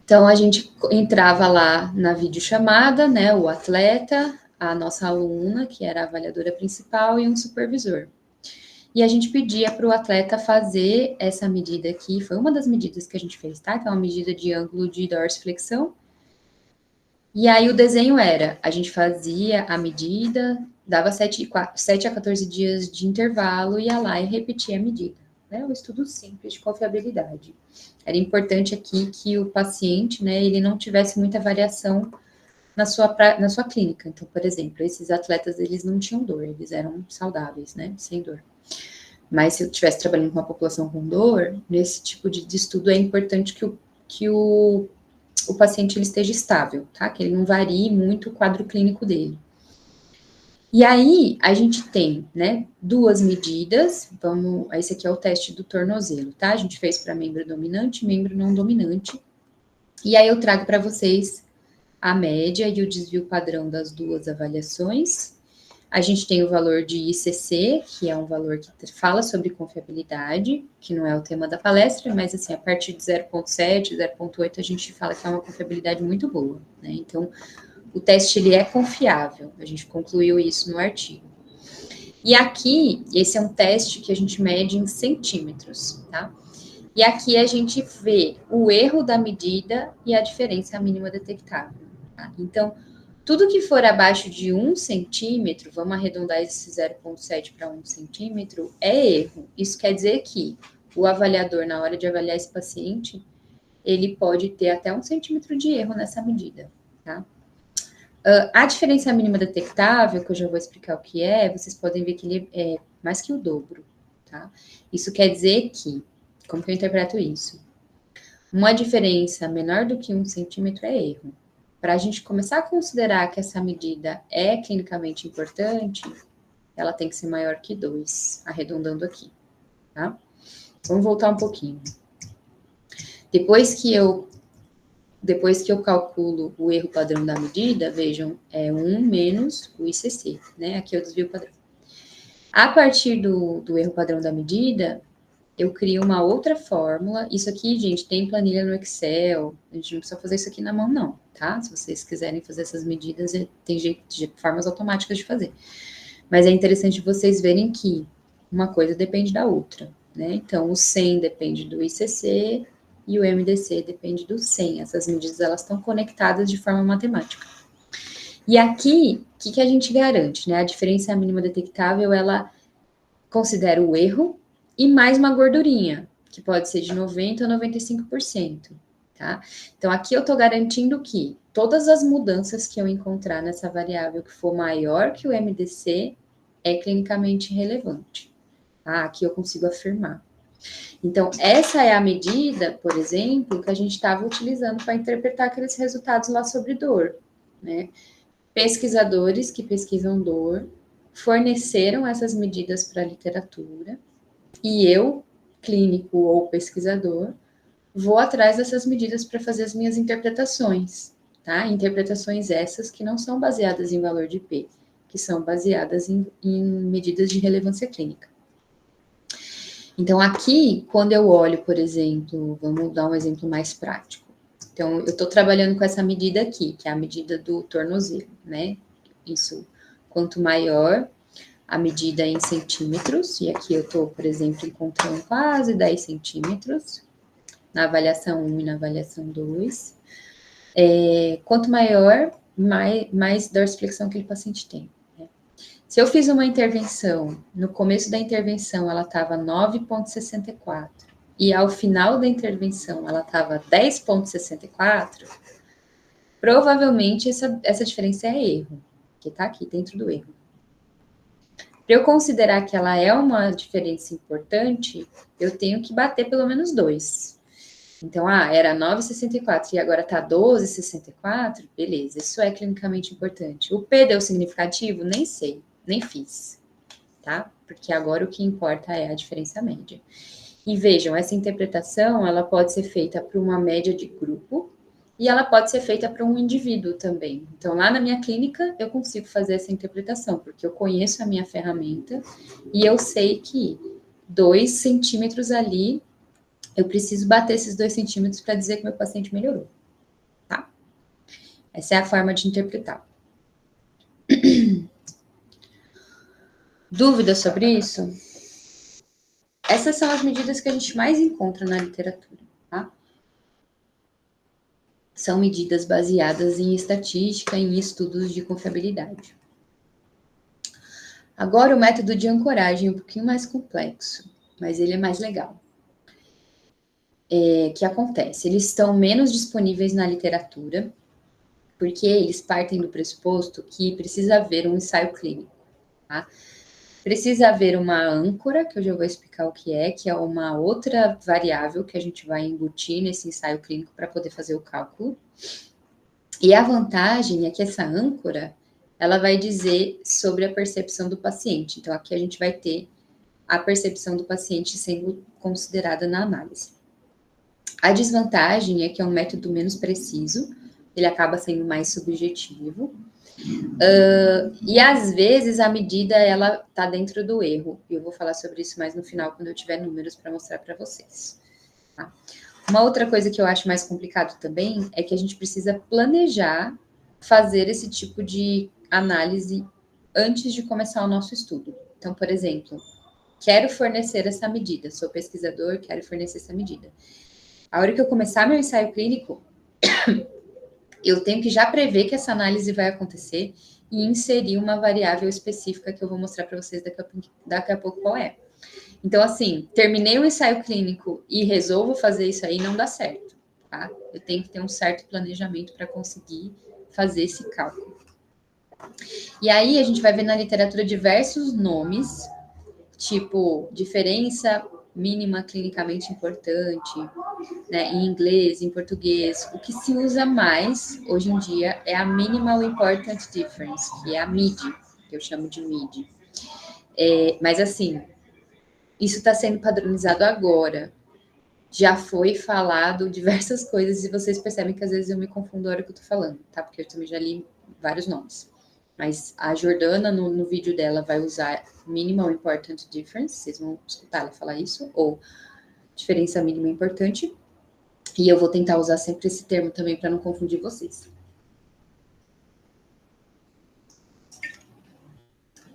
S1: Então, a gente entrava lá na videochamada, né, o atleta, a nossa aluna, que era a avaliadora principal, e um supervisor. e a gente pedia para o atleta fazer essa medida aqui, foi uma das medidas que a gente fez, tá? Que é uma medida de ângulo de dorsiflexão. E aí o desenho era, a gente fazia a medida, dava 7 a 14 dias de intervalo, ia lá e repetia a medida. É um estudo simples de confiabilidade. Era importante aqui que o paciente, né, ele não tivesse muita variação na sua clínica. Então, por exemplo, esses atletas, eles não tinham dor, eles eram saudáveis, né, sem dor. Mas se eu estivesse trabalhando com uma população com dor, nesse tipo de estudo é importante que o paciente ele esteja estável, tá? Que ele não varie muito o quadro clínico dele. E aí, a gente tem, né, duas medidas, esse aqui é o teste do tornozelo, tá? A gente fez para membro dominante e membro não dominante. E aí eu trago para vocês a média e o desvio padrão das duas avaliações. A gente tem o valor de ICC, que é um valor que fala sobre confiabilidade, que não é o tema da palestra, mas assim, a partir de 0,7, 0,8, a gente fala que é uma confiabilidade muito boa, né? Então, o teste, ele é confiável, a gente concluiu isso no artigo. E aqui, esse é um teste que a gente mede em centímetros, tá? E aqui a gente vê o erro da medida e a diferença mínima detectável, tá? Então, tudo que for abaixo de 1 centímetro, vamos arredondar esse 0,7 para 1 centímetro, é erro. Isso quer dizer que o avaliador, na hora de avaliar esse paciente, ele pode ter até 1 centímetro de erro nessa medida, tá? A diferença mínima detectável, que eu já vou explicar o que é, vocês podem ver que ele é mais que o dobro, tá? Isso quer dizer que, como que eu interpreto isso? Uma diferença menor do que 1 centímetro é erro. Para a gente começar a considerar que essa medida é clinicamente importante, ela tem que ser maior que 2, arredondando aqui, tá? Vamos voltar um pouquinho. Depois que eu calculo o erro padrão da medida, vejam, é 1 menos o ICC, né? Aqui é o desvio padrão. A partir do erro padrão da medida, eu crio uma outra fórmula. Isso aqui, gente, tem planilha no Excel. A gente não precisa fazer isso aqui na mão, não, tá? Se vocês quiserem fazer essas medidas, tem jeito de formas automáticas de fazer. Mas é interessante vocês verem que uma coisa depende da outra, né? Então, o 100 depende do ICC e o MDC depende do 100. Essas medidas, elas estão conectadas de forma matemática. E aqui, o que a gente garante, né? A diferença mínima detectável, ela considera o erro e mais uma gordurinha, que pode ser de 90% a 95%, tá? Então, aqui eu estou garantindo que todas as mudanças que eu encontrar nessa variável que for maior que o MDC é clinicamente relevante, tá? Aqui eu consigo afirmar. Então, essa é a medida, por exemplo, que a gente estava utilizando para interpretar aqueles resultados lá sobre dor, né? Pesquisadores que pesquisam dor forneceram essas medidas para a literatura e eu, clínico ou pesquisador, vou atrás dessas medidas para fazer as minhas interpretações, tá? Interpretações essas que não são baseadas em valor de P, que são baseadas em medidas de relevância clínica. Então, aqui, quando eu olho, por exemplo, vamos dar um exemplo mais prático. Então, eu estou trabalhando com essa medida aqui, que é a medida do tornozelo, né? Isso, quanto maior a medida em centímetros, e aqui eu estou, por exemplo, encontrando quase 10 centímetros, na avaliação 1 e na avaliação 2. Quanto maior, mais dorsiflexão que aquele paciente tem. Né? Se eu fiz uma intervenção, no começo da intervenção ela estava 9,64, e ao final da intervenção ela estava 10,64, provavelmente essa diferença é erro, que está aqui dentro do erro. Para eu considerar que ela é uma diferença importante, eu tenho que bater pelo menos 2. Então, era 9,64 e agora está 12,64, beleza, isso é clinicamente importante. O P deu significativo? Nem sei, nem fiz, tá? Porque agora o que importa é a diferença média. E vejam, essa interpretação, ela pode ser feita para uma média de grupo, e ela pode ser feita para um indivíduo também. Então, lá na minha clínica, eu consigo fazer essa interpretação, porque eu conheço a minha ferramenta e eu sei que 2 centímetros ali, eu preciso bater esses 2 centímetros para dizer que meu paciente melhorou, tá? Essa é a forma de interpretar. Dúvidas sobre isso? Essas são as medidas que a gente mais encontra na literatura, tá? São medidas baseadas em estatística e em estudos de confiabilidade. Agora, o método de ancoragem é um pouquinho mais complexo, mas ele é mais legal. O que acontece? Eles estão menos disponíveis na literatura, porque eles partem do pressuposto que precisa haver um ensaio clínico, tá? Precisa haver uma âncora, que eu já vou explicar o que é uma outra variável que a gente vai embutir nesse ensaio clínico para poder fazer o cálculo. E a vantagem é que essa âncora, ela vai dizer sobre a percepção do paciente. Então, aqui a gente vai ter a percepção do paciente sendo considerada na análise. A desvantagem é que é um método menos preciso, ele acaba sendo mais subjetivo, e às vezes a medida ela está dentro do erro. Eu vou falar sobre isso mais no final, quando eu tiver números para mostrar para vocês. Tá? Uma outra coisa que eu acho mais complicado também é que a gente precisa planejar fazer esse tipo de análise antes de começar o nosso estudo. Então, por exemplo, quero fornecer essa medida, sou pesquisador, quero fornecer essa medida. A hora que eu começar meu ensaio clínico, eu tenho que já prever que essa análise vai acontecer e inserir uma variável específica que eu vou mostrar para vocês daqui a pouco qual é. Então, assim, terminei o ensaio clínico e resolvo fazer isso aí, não dá certo, tá? Eu tenho que ter um certo planejamento para conseguir fazer esse cálculo. E aí, a gente vai ver na literatura diversos nomes, tipo, diferença mínima clinicamente importante, né, em inglês, em português. O que se usa mais hoje em dia é a Minimal Important Difference, que é a MID, que eu chamo de MID. Mas assim, isso está sendo padronizado agora. Já foi falado diversas coisas e vocês percebem que às vezes eu me confundo a hora que eu tô falando, tá? Porque eu também já li vários nomes. Mas a Jordana, no vídeo dela, vai usar Minimal Important Difference, vocês vão escutar ela falar isso, ou diferença mínima importante. E eu vou tentar usar sempre esse termo também para não confundir vocês.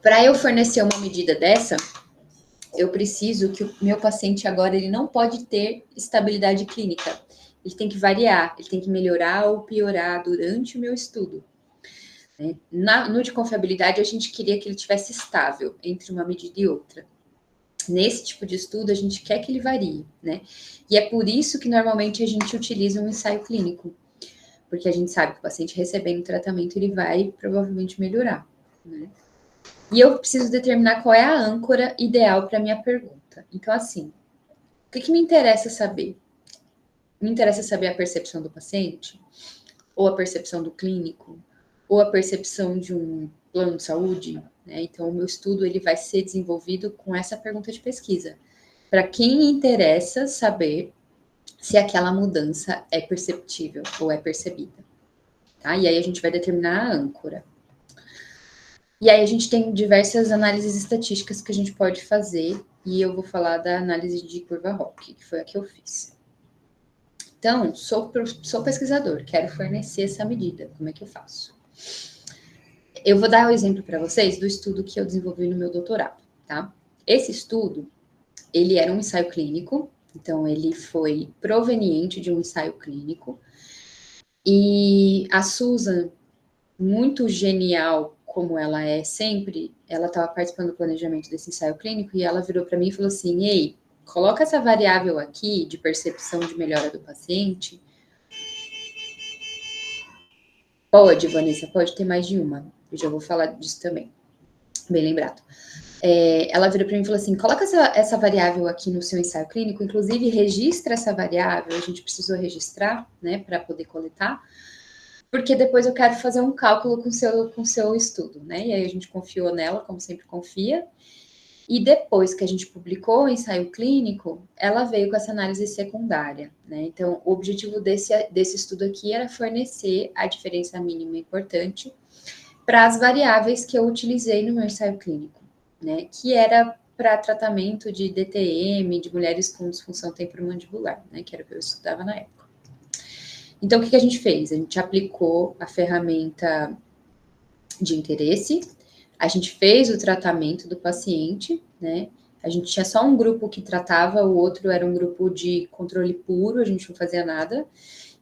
S1: Para eu fornecer uma medida dessa, eu preciso que o meu paciente agora ele não pode ter estabilidade clínica. Ele tem que variar, ele tem que melhorar ou piorar durante o meu estudo. No de confiabilidade, a gente queria que ele tivesse estável entre uma medida e outra. Nesse tipo de estudo, a gente quer que ele varie, né? E é por isso que normalmente a gente utiliza um ensaio clínico, porque a gente sabe que o paciente recebendo o tratamento, ele vai provavelmente melhorar, né? E eu preciso determinar qual é a âncora ideal para a minha pergunta. Então, assim, o que me interessa saber? Me interessa saber a percepção do paciente? Ou a percepção do clínico? Ou a percepção de um plano de saúde? Né? Então, o meu estudo ele vai ser desenvolvido com essa pergunta de pesquisa. Para quem interessa saber se aquela mudança é perceptível ou é percebida. Tá? E aí a gente vai determinar a âncora. E aí a gente tem diversas análises estatísticas que a gente pode fazer, e eu vou falar da análise de curva ROC, que foi a que eu fiz. Então, sou pesquisador, quero fornecer essa medida, como é que eu faço? Eu vou dar o um exemplo para vocês do estudo que eu desenvolvi no meu doutorado, tá? Esse estudo, ele era um ensaio clínico, então ele foi proveniente de um ensaio clínico, e a Susan, muito genial como ela é sempre, ela estava participando do planejamento desse ensaio clínico e ela virou para mim e falou assim: ei, coloca essa variável aqui de percepção de melhora do paciente. Pode, Vanessa, pode ter mais de uma. Eu já vou falar disso também. Bem lembrado. Ela virou para mim e falou assim: coloca essa variável aqui no seu ensaio clínico, inclusive registra essa variável, a gente precisou registrar, né, para poder coletar, porque depois eu quero fazer um cálculo com o seu estudo, né? E aí a gente confiou nela, como sempre confia. E depois que a gente publicou o ensaio clínico, ela veio com essa análise secundária, né? Então, o objetivo desse estudo aqui era fornecer a diferença mínima importante para as variáveis que eu utilizei no meu ensaio clínico, né? Que era para tratamento de DTM, de mulheres com disfunção temporomandibular, né? Que era o que eu estudava na época. Então, o que a gente fez? A gente aplicou a ferramenta de interesse, a gente fez o tratamento do paciente, né? A gente tinha só um grupo que tratava, o outro era um grupo de controle puro, a gente não fazia nada.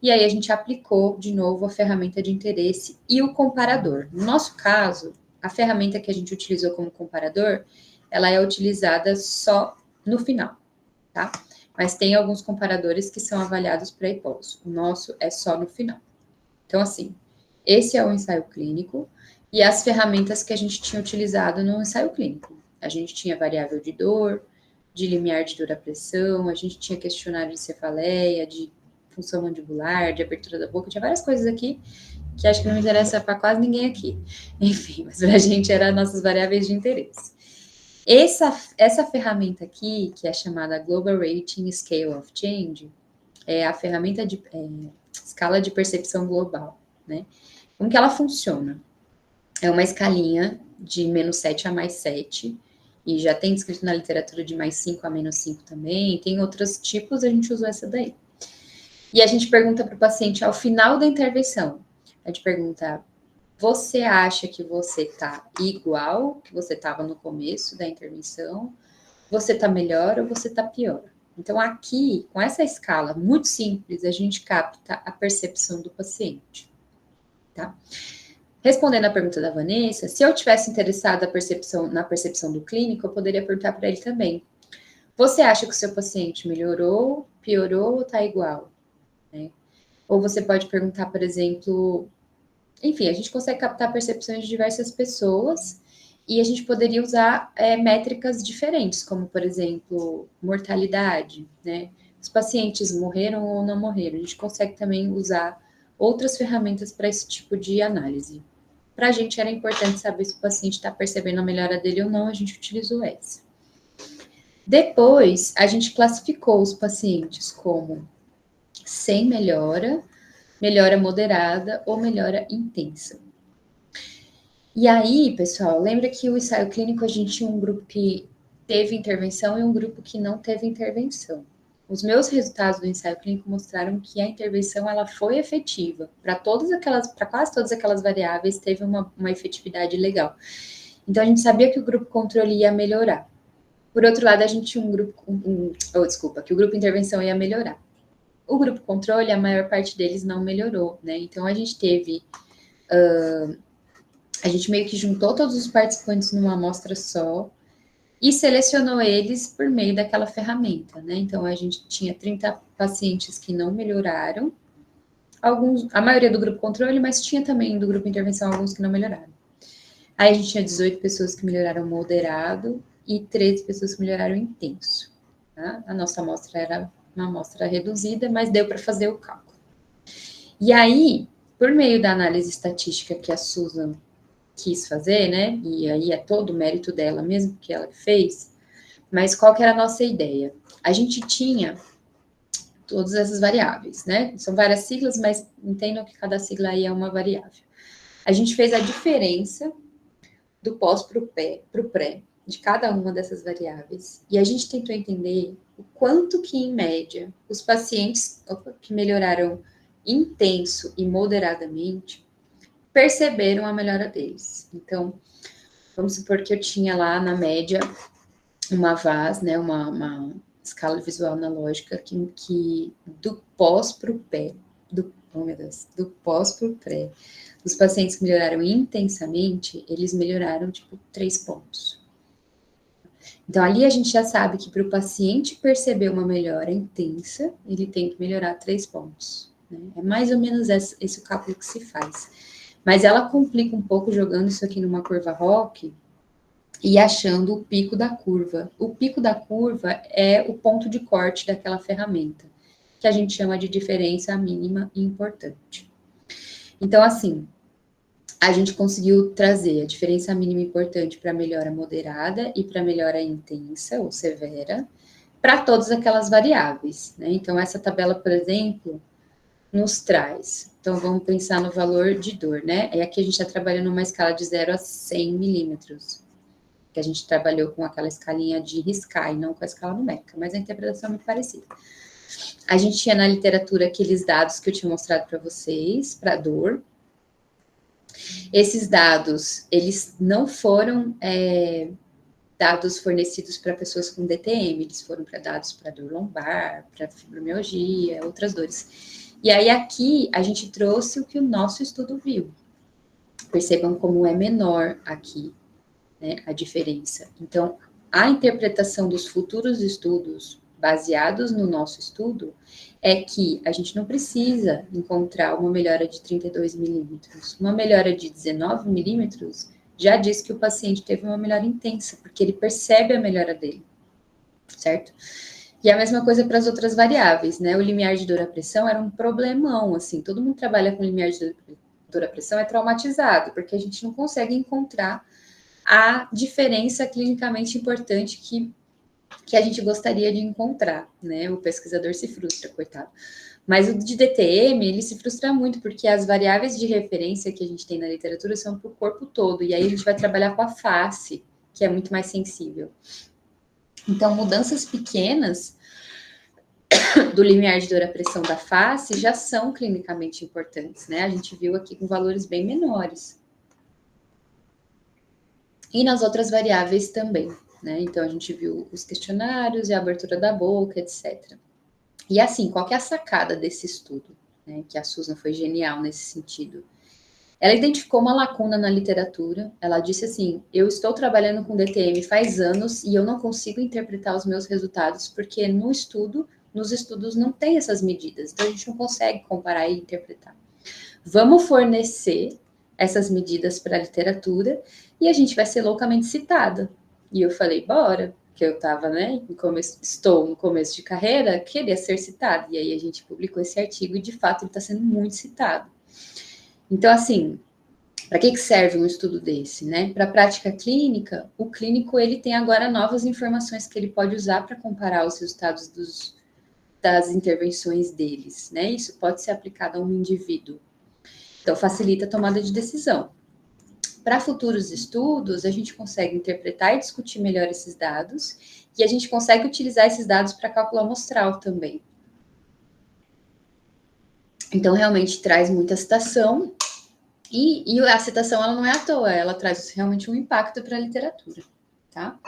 S1: E aí a gente aplicou de novo a ferramenta de interesse e o comparador. No nosso caso, a ferramenta que a gente utilizou como comparador, ela é utilizada só no final, tá? Mas tem alguns comparadores que são avaliados para hipótese. O nosso é só no final. Então, assim, esse é o ensaio clínico e as ferramentas que a gente tinha utilizado no ensaio clínico. A gente tinha variável de dor, de limiar de dor-pressão, a gente tinha questionário de cefaleia, de função mandibular, de abertura da boca, tinha várias coisas aqui que acho que não interessa para quase ninguém aqui. Enfim, mas para a gente eram nossas variáveis de interesse. Essa ferramenta aqui, que é chamada Global Rating Scale of Change, é a ferramenta de escala de percepção global, né? Como que ela funciona? É uma escalinha de -7 a +7, e já tem descrito na literatura de +5 a -5 também, tem outros tipos, a gente usou essa daí. E a gente pergunta para o paciente ao final da intervenção, a gente pergunta, você acha que você está igual que você estava no começo da intervenção? Você está melhor ou você está pior? Então, aqui, com essa escala muito simples, a gente capta a percepção do paciente, tá? Respondendo à pergunta da Vanessa, se eu tivesse interessada na percepção do clínico, eu poderia perguntar para ele também. Você acha que o seu paciente melhorou, piorou ou está igual? Né? Ou você pode perguntar, por exemplo, enfim, a gente consegue captar percepções de diversas pessoas e a gente poderia usar métricas diferentes, como, por exemplo, mortalidade, né? Os pacientes morreram ou não morreram. A gente consegue também usar outras ferramentas para esse tipo de análise. Para a gente era importante saber se o paciente está percebendo a melhora dele ou não, a gente utilizou essa. Depois, a gente classificou os pacientes como sem melhora, melhora moderada ou melhora intensa. E aí, pessoal, lembra que o ensaio clínico a gente tinha um grupo que teve intervenção e um grupo que não teve intervenção. Os meus resultados do ensaio clínico mostraram que a intervenção ela foi efetiva. Para quase todas aquelas variáveis, teve uma efetividade legal. Então, a gente sabia que o grupo controle ia melhorar. Por outro lado, a gente tinha um grupo, que o grupo intervenção ia melhorar. O grupo controle, a maior parte deles não melhorou, né? Então, a gente teve... a gente meio que juntou todos os participantes numa amostra só e selecionou eles por meio daquela ferramenta, né? Então, a gente tinha 30 pacientes que não melhoraram, a maioria do grupo controle, mas tinha também do grupo intervenção alguns que não melhoraram. Aí a gente tinha 18 pessoas que melhoraram moderado e 13 pessoas que melhoraram intenso. Tá? A nossa amostra era uma amostra reduzida, mas deu para fazer o cálculo. E aí, por meio da análise estatística que a Susan quis fazer, né? E aí é todo o mérito dela mesmo, que ela fez. Mas qual que era a nossa ideia? A gente tinha todas essas variáveis, né? São várias siglas, mas entendam que cada sigla aí é uma variável. A gente fez a diferença do pós para o pré, de cada uma dessas variáveis. E a gente tentou entender o quanto que, em média, os pacientes que melhoraram intenso e moderadamente perceberam a melhora deles. Então, vamos supor que eu tinha lá, na média, uma VAS, né, uma escala visual analógica que do pós para o pré, do pós para o pré, os pacientes que melhoraram intensamente, eles melhoraram, 3 pontos. Então, ali a gente já sabe que para o paciente perceber uma melhora intensa, ele tem que melhorar 3 pontos. Né? É mais ou menos esse o cálculo que se faz. Mas ela complica um pouco jogando isso aqui numa curva ROC e achando o pico da curva. O pico da curva é o ponto de corte daquela ferramenta, que a gente chama de diferença mínima importante. Então, assim, a gente conseguiu trazer a diferença mínima importante para melhora moderada e para melhora intensa ou severa, para todas aquelas variáveis, né? Então, essa tabela, por exemplo, nos traz. Então, vamos pensar no valor de dor, né? E aqui a gente está trabalhando numa escala de 0 a 100 milímetros, que a gente trabalhou com aquela escalinha de riscar e não com a escala numérica, mas a interpretação é muito parecida. A gente tinha na literatura aqueles dados que eu tinha mostrado para vocês, para dor. Esses dados, eles não foram dados fornecidos para pessoas com DTM, eles foram para dados para dor lombar, para fibromialgia, outras dores. E aí aqui a gente trouxe o que o nosso estudo viu. Percebam como é menor aqui, né, a diferença. Então, a interpretação dos futuros estudos baseados no nosso estudo é que a gente não precisa encontrar uma melhora de 32 milímetros. Uma melhora de 19 milímetros já diz que o paciente teve uma melhora intensa, porque ele percebe a melhora dele, certo? E a mesma coisa para as outras variáveis, né? O limiar de dor à pressão era um problemão, assim, todo mundo trabalha com limiar de dor à pressão é traumatizado, porque a gente não consegue encontrar a diferença clinicamente importante que a gente gostaria de encontrar, né? O pesquisador se frustra, coitado. Mas o de DTM, ele se frustra muito, porque as variáveis de referência que a gente tem na literatura são para o corpo todo, e aí a gente vai trabalhar com a face, que é muito mais sensível. Então, mudanças pequenas do limiar de dor à pressão da face já são clinicamente importantes, né? A gente viu aqui com valores bem menores. E nas outras variáveis também, né? Então, a gente viu os questionários e a abertura da boca, etc. E assim, qual que é a sacada desse estudo? Né? Que a Susan foi genial nesse sentido. Ela identificou uma lacuna na literatura. Ela disse assim: eu estou trabalhando com DTM faz anos e eu não consigo interpretar os meus resultados porque nos estudos não tem essas medidas. Então a gente não consegue comparar e interpretar. Vamos fornecer essas medidas para a literatura e a gente vai ser loucamente citada. E eu falei, bora, que eu estava, né, estou no começo de carreira, queria ser citada. E aí a gente publicou esse artigo e de fato ele está sendo muito citado. Então, assim, para que serve um estudo desse, né? Para a prática clínica, o clínico ele tem agora novas informações que ele pode usar para comparar os resultados das intervenções deles, né? Isso pode ser aplicado a um indivíduo. Então, facilita a tomada de decisão. Para futuros estudos, a gente consegue interpretar e discutir melhor esses dados e a gente consegue utilizar esses dados para cálculo amostral também. Então, realmente traz muita citação e a citação ela não é à toa, ela traz realmente um impacto para a literatura, tá?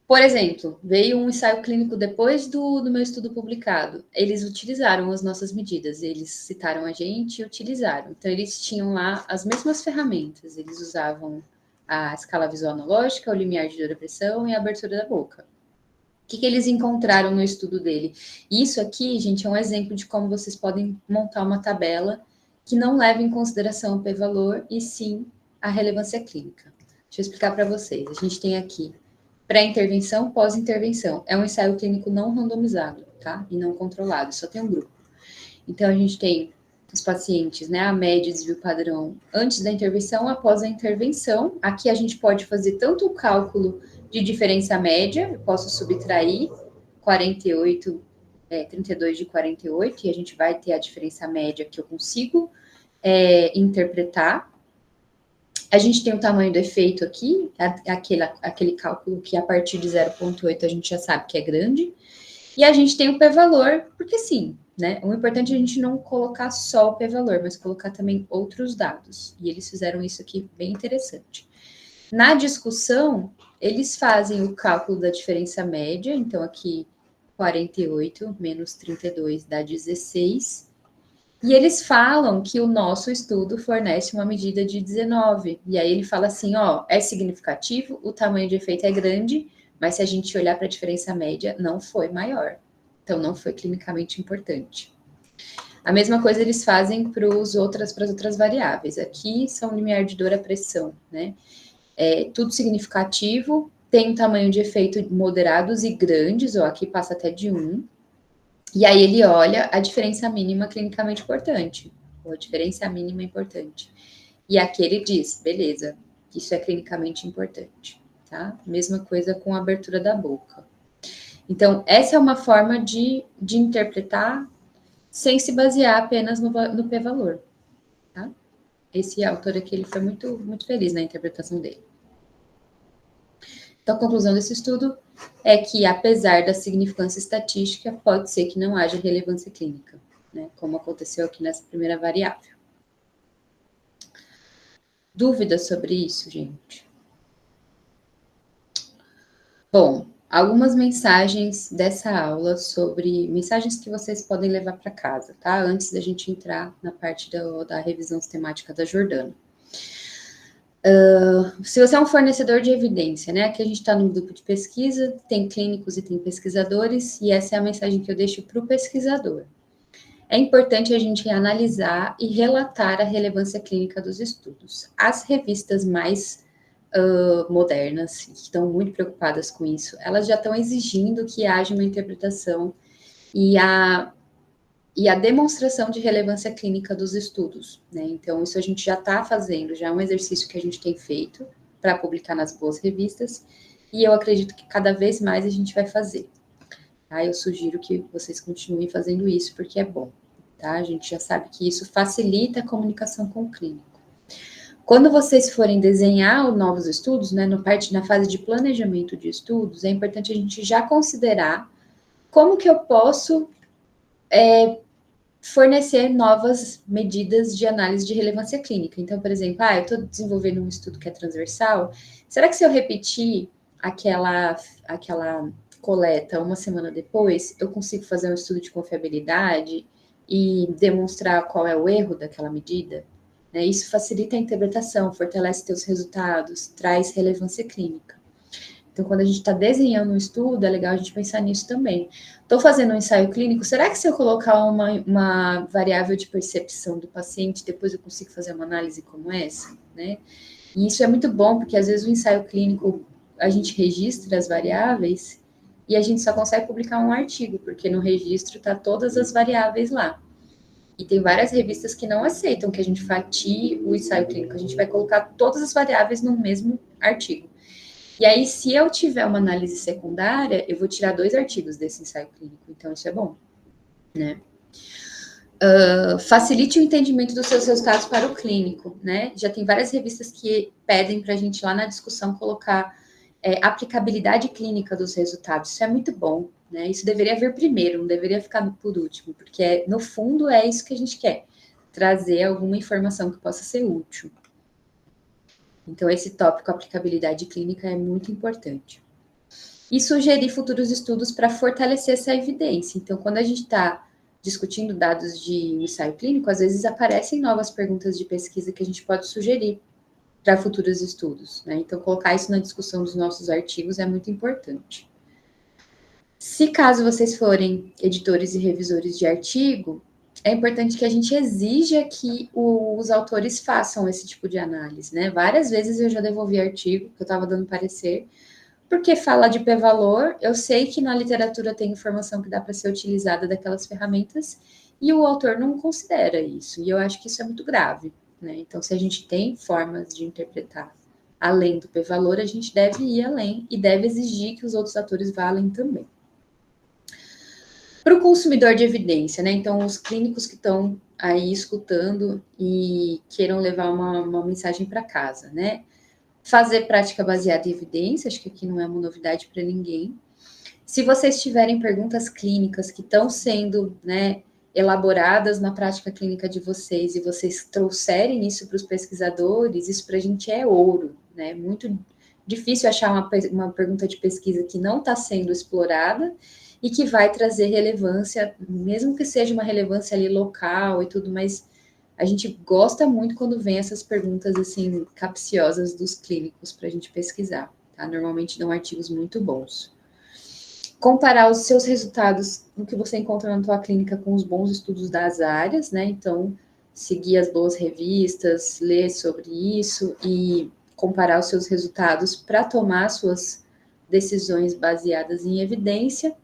S1: Por exemplo, veio um ensaio clínico depois do meu estudo publicado. Eles utilizaram as nossas medidas, eles citaram a gente e utilizaram. Então, eles tinham lá as mesmas ferramentas. Eles usavam a escala visual analógica, o limiar de dor à pressão e a abertura da boca. O que eles encontraram no estudo dele? Isso aqui, gente, é um exemplo de como vocês podem montar uma tabela que não leva em consideração o p-valor e sim a relevância clínica. Deixa eu explicar para vocês. A gente tem aqui pré-intervenção, pós-intervenção. É um ensaio clínico não randomizado, tá? E não controlado, só tem um grupo. Então, a gente tem os pacientes, né? A média, desvio padrão antes da intervenção, após a intervenção. Aqui a gente pode fazer tanto o cálculo de diferença média, eu posso subtrair 48, 32 de 48, e a gente vai ter a diferença média que eu consigo interpretar. A gente tem o tamanho do efeito aqui, aquele cálculo que a partir de 0,8 a gente já sabe que é grande. E a gente tem o p-valor, porque sim, né? O importante é a gente não colocar só o p-valor, mas colocar também outros dados. E eles fizeram isso aqui bem interessante. Na discussão, eles fazem o cálculo da diferença média, então aqui 48 menos 32 dá 16. E eles falam que o nosso estudo fornece uma medida de 19. E aí ele fala assim, ó, é significativo, o tamanho de efeito é grande, mas se a gente olhar para a diferença média, não foi maior. Então, não foi clinicamente importante. A mesma coisa eles fazem para as outras variáveis. Aqui são limiar de dor à pressão, né? Tudo significativo, tem um tamanho de efeito moderados e grandes, ó, aqui passa até de 1. E aí ele olha a diferença mínima clinicamente importante, ou a diferença mínima importante. E aqui ele diz, beleza, isso é clinicamente importante, tá? Mesma coisa com a abertura da boca. Então, essa é uma forma de interpretar sem se basear apenas no p-valor, tá? Esse autor aqui, ele foi muito, muito feliz na interpretação dele. Então, a conclusão desse estudo é que, apesar da significância estatística, pode ser que não haja relevância clínica, né? Como aconteceu aqui nessa primeira variável. Dúvidas sobre isso, gente? Bom, algumas mensagens dessa aula sobre mensagens que vocês podem levar para casa, tá? Antes da gente entrar na parte da revisão sistemática da Jordana. Se você é um fornecedor de evidência, né? Aqui a gente está no grupo de pesquisa, tem clínicos e tem pesquisadores, e essa é a mensagem que eu deixo para o pesquisador. É importante a gente analisar e relatar a relevância clínica dos estudos. As revistas mais modernas, que estão muito preocupadas com isso, elas já estão exigindo que haja uma interpretação e a demonstração de relevância clínica dos estudos, né? Então, isso a gente já está fazendo, já é um exercício que a gente tem feito para publicar nas boas revistas, e eu acredito que cada vez mais a gente vai fazer. Tá? Eu sugiro que vocês continuem fazendo isso, porque é bom. Tá? A gente já sabe que isso facilita a comunicação com o clínico. Quando vocês forem desenhar novos estudos, né, na fase de planejamento de estudos, é importante a gente já considerar como que eu posso fornecer novas medidas de análise de relevância clínica. Então, por exemplo, eu estou desenvolvendo um estudo que é transversal, será que se eu repetir aquela coleta uma semana depois, eu consigo fazer um estudo de confiabilidade e demonstrar qual é o erro daquela medida? Né? Isso facilita a interpretação, fortalece teus resultados, traz relevância clínica. Então, quando a gente está desenhando um estudo, é legal a gente pensar nisso também. Estou fazendo um ensaio clínico, será que se eu colocar uma variável de percepção do paciente, depois eu consigo fazer uma análise como essa? Né? E isso é muito bom, porque às vezes o ensaio clínico, a gente registra as variáveis e a gente só consegue publicar um artigo, porque no registro está todas as variáveis lá. E tem várias revistas que não aceitam que a gente fatie o ensaio clínico, a gente vai colocar todas as variáveis no mesmo artigo. E aí, se eu tiver uma análise secundária, eu vou tirar 2 artigos desse ensaio clínico. Então, isso é bom, né? Facilite o entendimento dos seus resultados para o clínico, né? Já tem várias revistas que pedem para a gente lá na discussão colocar aplicabilidade clínica dos resultados. Isso é muito bom, né? Isso deveria vir primeiro, não deveria ficar por último, porque no fundo é isso que a gente quer, trazer alguma informação que possa ser útil. Então, esse tópico aplicabilidade clínica é muito importante. E sugerir futuros estudos para fortalecer essa evidência. Então, quando a gente está discutindo dados de ensaio clínico, às vezes aparecem novas perguntas de pesquisa que a gente pode sugerir para futuros estudos, né? Então, colocar isso na discussão dos nossos artigos é muito importante. Se caso vocês forem editores e revisores de artigo, é importante que a gente exija que os autores façam esse tipo de análise, né? Várias vezes eu já devolvi artigo que eu estava dando parecer, porque fala de p-valor, eu sei que na literatura tem informação que dá para ser utilizada daquelas ferramentas, e o autor não considera isso, e eu acho que isso é muito grave, né? Então, se a gente tem formas de interpretar além do p-valor, a gente deve ir além e deve exigir que os outros atores vá além também. Para o consumidor de evidência, né? Então, os clínicos que estão aí escutando e queiram levar uma mensagem para casa, né? Fazer prática baseada em evidência, acho que aqui não é uma novidade para ninguém. Se vocês tiverem perguntas clínicas que estão sendo, né, elaboradas na prática clínica de vocês e vocês trouxerem isso para os pesquisadores, isso para a gente é ouro, né? Muito difícil achar uma pergunta de pesquisa que não está sendo explorada e que vai trazer relevância, mesmo que seja uma relevância ali local e tudo, mas a gente gosta muito quando vem essas perguntas assim capciosas dos clínicos para a gente pesquisar, tá? Normalmente dão artigos muito bons. Comparar os seus resultados no que você encontra na tua clínica com os bons estudos das áreas, né? Então, seguir as boas revistas, ler sobre isso e comparar os seus resultados para tomar suas decisões baseadas em evidência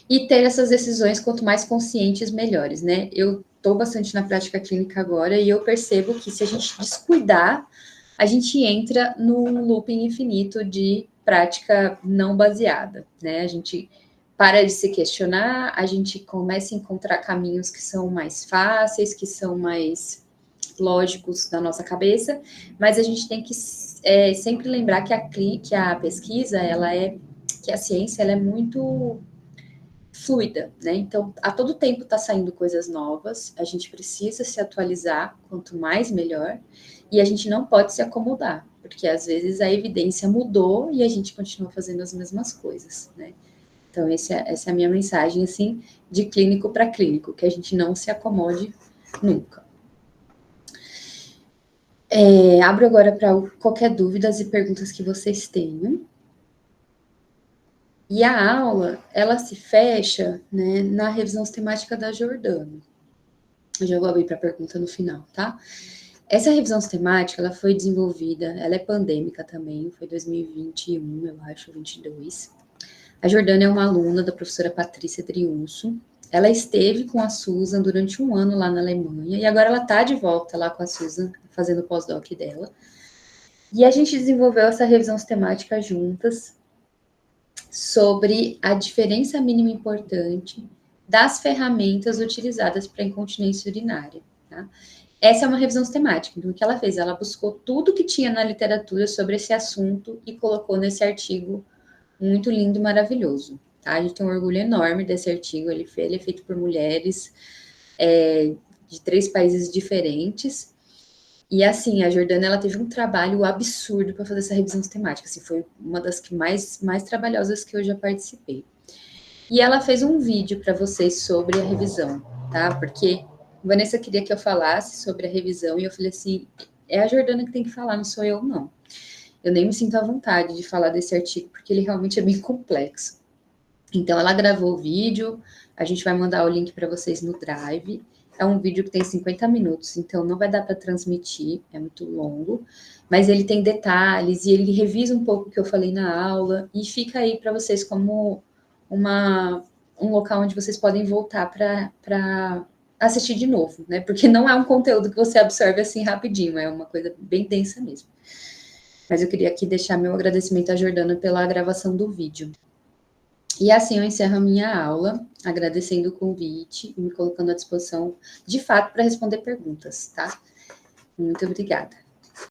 S1: e ter essas decisões quanto mais conscientes, melhores, né? Eu estou bastante na prática clínica agora e eu percebo que se a gente descuidar, a gente entra num looping infinito de prática não baseada, né? A gente para de se questionar, a gente começa a encontrar caminhos que são mais fáceis, que são mais lógicos na nossa cabeça, mas a gente tem que sempre lembrar que a pesquisa, que a ciência, ela é muito fluida, né? Então, a todo tempo está saindo coisas novas, a gente precisa se atualizar, quanto mais melhor, e a gente não pode se acomodar, Porque às vezes a evidência mudou e a gente continua fazendo as mesmas coisas, né? Então, essa é a minha mensagem, assim, de clínico para clínico, que a gente não se acomode nunca. Abro agora para qualquer dúvidas e perguntas que vocês tenham. E a aula, ela se fecha, né, na revisão sistemática da Giordano. Eu já vou abrir para a pergunta no final, tá? Essa revisão sistemática, ela foi desenvolvida, ela é pandêmica também, foi 2021, eu acho, 22. A Jordana é uma aluna da professora Patrícia Driunso. Ela esteve com a Susan durante um ano lá na Alemanha, e agora ela está de volta lá com a Susan, fazendo o pós-doc dela. E a gente desenvolveu essa revisão sistemática juntas, sobre a diferença mínima importante das ferramentas utilizadas para incontinência urinária. Tá? Essa é uma revisão sistemática. Então, o que ela fez? Ela buscou tudo que tinha na literatura sobre esse assunto e colocou nesse artigo muito lindo e maravilhoso. Tá? A gente tem um orgulho enorme desse artigo. Ele é feito por mulheres de 3 países diferentes. E assim, a Jordana, ela teve um trabalho absurdo para fazer essa revisão sistemática. Assim, foi uma das que mais trabalhosas que eu já participei. E ela fez um vídeo para vocês sobre a revisão, tá? Porque a Vanessa queria que eu falasse sobre a revisão e eu falei assim, é a Jordana que tem que falar, não sou eu, não. Eu nem me sinto à vontade de falar desse artigo, porque ele realmente é bem complexo. Então, ela gravou o vídeo, a gente vai mandar o link para vocês no Drive. É um vídeo que tem 50 minutos, então não vai dar para transmitir, é muito longo, mas ele tem detalhes e ele revisa um pouco o que eu falei na aula e fica aí para vocês como um local onde vocês podem voltar para assistir de novo, né? Porque não é um conteúdo que você absorve assim rapidinho, é uma coisa bem densa mesmo. Mas eu queria aqui deixar meu agradecimento à Jordana pela gravação do vídeo. E assim eu encerro a minha aula, agradecendo o convite e me colocando à disposição, de fato, para responder perguntas, tá? Muito obrigada.